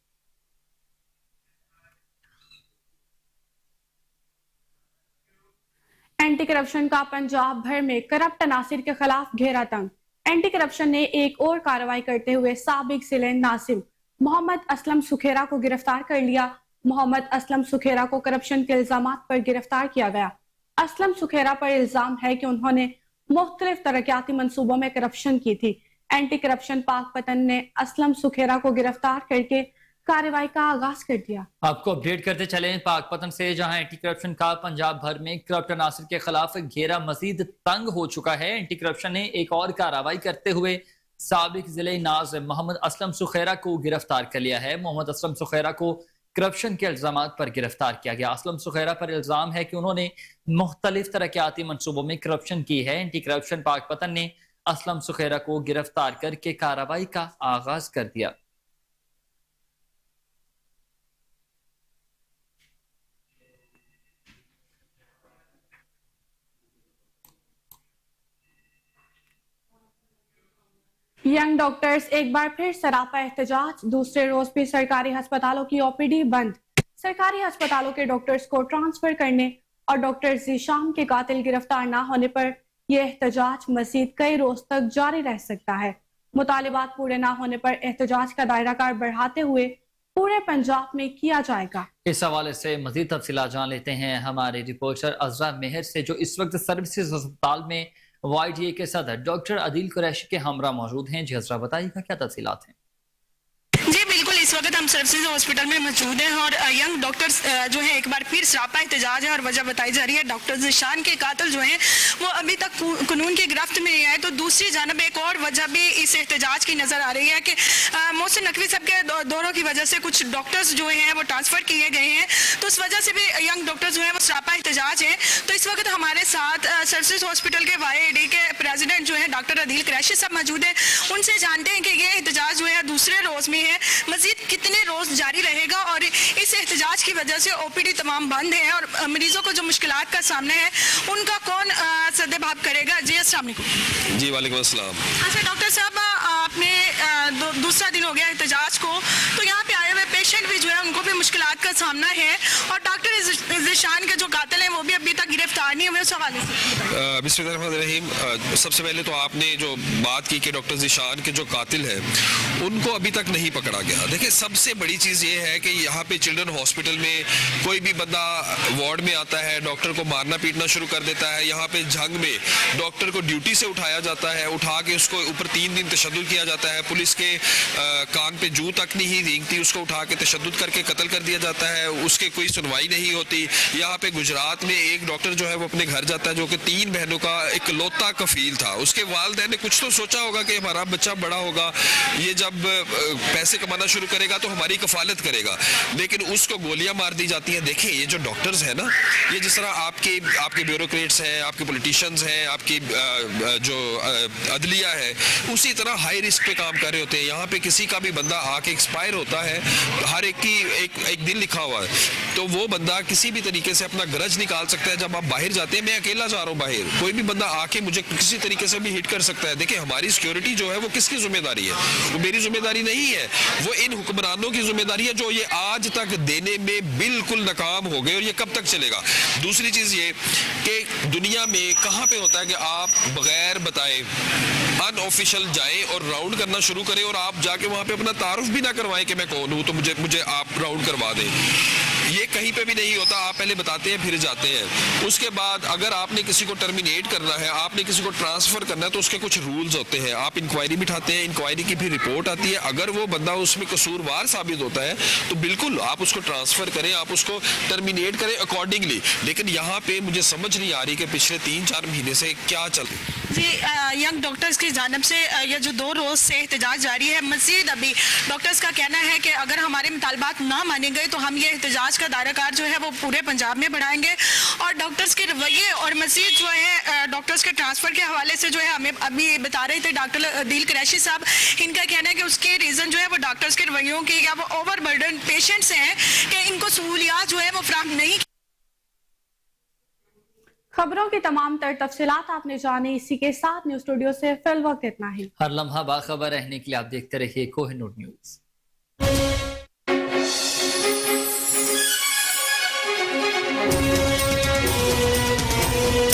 एंटी करप्शन का पंजाब भर में करप्ट अनासिर के खिलाफ घेरा तंग। एंटी करप्शन ने एक और कार्रवाई करते हुए साबिक जिले नासिम मोहम्मद असलम सुखेरा को गिरफ्तार कर लिया। मोहम्मद असलम सुखेरा को करप्शन के इल्जामात पर गिरफ्तार किया गया। असलम सुखेरा पर इल्जाम है कि उन्होंने मुख्तलिफ तरक्याती मंसूबों में करप्शन की थी। एंटी करप्शन पाकपतन ने असलम सुखेरा को गिरफ्तार करके कार्रवाई का आगाज कर दिया। आपको अपडेट करते चले पाकपतन से, जहां एंटी करप्शन का पंजाब भर में करप्ट अनासिर के खिलाफ घेरा मजीद तंग हो चुका है। एंटी करप्शन ने एक और कार्रवाई करते हुए साबिक जिले नाज़िम मोहम्मद असलम सुखेरा को गिरफ्तार कर लिया है। मोहम्मद असलम सुखेरा को करप्शन के इल्जामात पर गिरफ्तार किया गया। असलम सुखेरा पर इल्जाम है कि उन्होंने मुख्तलिफ तरक्याती मंसूबों में करप्शन की है। एंटी करप्शन पाकपतन ने असलम सुखेरा को गिरफ्तार करके कार्रवाई का आगाज कर दिया। यंग डॉक्टर्स एक बार फिर सरापा एहतजाज। दूसरे रोज भी सरकारी अस्पतालों की ओपीडी बंद। सरकारी अस्पतालों के डॉक्टर्स को ट्रांसफर करने और डॉक्टर ज़ीशान के कातिल गिरफ्तार न होने पर यह एहतजाज मजीद कई रोज तक जारी रह सकता है। मुतालिबात पूरे न होने पर एहतजाज का दायराकार बढ़ाते हुए पूरे पंजाब में किया जाएगा। इस हवाले से मजीद तफसीलात जान लेते हैं हमारे रिपोर्टर अजरा मेहर से, जो इस वक्त सर्विसेज अस्पताल में YDA के सदर डॉक्टर अदील कुरैशी के हमरा मौजूद हैं। जी हजरा बताइएगा क्या तफसीलात हैं। जी बिल्कुल, इस वक्त हम सर्विसेज हॉस्पिटल में मौजूद हैं और यंग डॉक्टर्स जो है एक बार फिर सरापा एहतजाज है और वजह बताई जा रही है डॉक्टर ज़ीशान के कातिल जो हैं वो अभी तक कानून की गिरफ्त में नहीं आए। तो दूसरी जानब एक और वजह भी इस एहतजाज की नज़र आ रही है कि मोहसिन नकवी साहब के दौरों की वजह से कुछ डॉक्टर्स जो हैं वो ट्रांसफ़र किए गए हैं, तो उस वजह से भी यंग डॉक्टर्स जो हैं वो सरापा एहतजाज हैं। तो इस वक्त हमारे साथ सर्विसेज हॉस्पिटल के YAD के प्रेसिडेंट जो है डॉक्टर अदील कुरैशी साहब मौजूद हैं। उनसे जानते हैं कि ये एहतजाज जो है दूसरे रोज़ में है, मजीद कितने रोज जारी रहेगा और इस एहतजाज की वजह से OPD तमाम बंद है और मरीजों को जो मुश्किलात का सामना है उनका कौन सद्भाव करेगा। जी अस्सलाम वालेकुम। जी वालेकुम अस्सलाम। अच्छा डॉक्टर साहब, आपने दूसरा दिन हो गया एहतजाज को, तो यहाँ पे आए हुए पेशेंट भी जो है उनको भी मुश्किलात का सामना है और डॉक्टर ज़ीशान के जो कातिल हैं वो भी अभी तक गिरफ्तार नहीं हुए। उस हवाले से बिस्मिल्लाहिर्रहमानिर्रहीम, सबसे पहले तो आपने जो बात की कि डॉक्टर ज़ीशान के जो कातिल है उनको अभी तक नहीं पकड़ा गया। देखिए सबसे बड़ी चीज़ ये है कि यहाँ पे चिल्ड्रन हॉस्पिटल में कोई भी बंदा वार्ड में आता है, डॉक्टर को मारना पीटना शुरू कर देता है। यहाँ पे जंग में डॉक्टर को ड्यूटी से उठाया जाता है, उठा के उसको ऊपर 3 दिन तशद्दुद किया जाता है। पुलिस के कान पे जू तक नहीं रेंगती, उसको उठा के तशद्दुद करके कत्ल कर दिया जाता है, उसके कोई सुनवाई नहीं होती। यहाँ पे गुजरात में एक डॉक्टर जो है वो अपने घर जाता है जो कि 3 बहनों का इकलौता कफील था। उसके वालिदैन ने कुछ तो सोचा होगा कि हमारा बच्चा बड़ा होगा, ये जब पैसे कमाना शुरू करेगा तो हमारी कफालत करेगा, लेकिन उसको गोलियां मार दी जाती हैं। देखिए ये जो डॉक्टर्स हैं ना, ये जिस तरह आपके ब्यूरोक्रेट्स हैं, आपके पॉलिटिशियंस हैं, आपकी जो अदलिया है, उसी तरह हाई रिस्क पे काम कर रहे होते हैं। यहाँ पे किसी का भी बंदा आके एक्सपायर होता है, हर एक की एक दिन लिखा हुआ है, तो वो बंदा किसी भी तरीके से अपना गरज निकाल सकता है। जब आप बाहर जाते हैं, मैं अकेला जा रहा हूँ बाहर, कोई भी बंदा आके मुझे किसी तरीके से भी हिट कर सकता है। देखिए हमारी सिक्योरिटी जो है वो किसकी जिम्मेदारी है? वो मेरी जिम्मेदारी नहीं है, वो इन हुक्मरानों की जिम्मेदारी है जो ये आज तक देने में बिल्कुल नाकाम हो गए, और ये कब तक चलेगा? दूसरी चीज ये कि दुनिया में कहाँ पे होता है कि आप बगैर बताए अनऑफिशियल जाएं और राउंड करना शुरू करें और आप जाके वहां पे अपना तारुफ भी ना करवाएं कि मैं कौन हूं तो मुझे आप राउंड करवा दें। ये कहीं पे भी नहीं होता, आप पहले बताते हैं फिर जाते हैं। उसके बाद अगर आपने किसी को टर्मिनेट करना है, आपने किसी को ट्रांसफर करना है, तो उसके कुछ रूल्स होते हैं। आप इंक्वायरी बिठाते हैं, इंक्वायरी की फिर रिपोर्ट आती है, अगर वो बंदा उसमें कसूरवार साबित होता है तो बिल्कुल आप उसको ट्रांसफर करें, आप उसको टर्मिनेट करें अकॉर्डिंगली। लेकिन यहाँ पे मुझे समझ नहीं आ रही कि पिछले 3-4 महीने से क्या चल रहा है। जी, यंग डॉक्टर्स की जानिब से ये जो 2 रोज से एहतजाज जारी है, मजीद अभी डॉक्टर्स का कहना है कि अगर हमारे मुतालबात ना माने गए तो हम ये एहतजाज का दायराकार जो है वो पूरे पंजाब में बढ़ाएंगे। और डॉक्टर्स के रवैये और मजीद जो है डॉक्टर्स के ट्रांसफर के हवाले से जो है हमें अभी बता रहे थे डॉक्टर अदील कुरैशी साहब, इनका कहना है कि उसके रीज़न जो है वो डॉक्टर्स के रवैयों की या वो ओवर बर्डन पेशेंट्स हैं कि इनको सहूलियात जो है वो फराहम नहीं। खबरों की तमाम तर तफसीलात आपने जानी। इसी के साथ न्यूज स्टूडियो से फिल वक्त इतना ही। हर लम्हा बाखबर रहने के लिए आप देखते रहिए कोहिनूर न्यूज।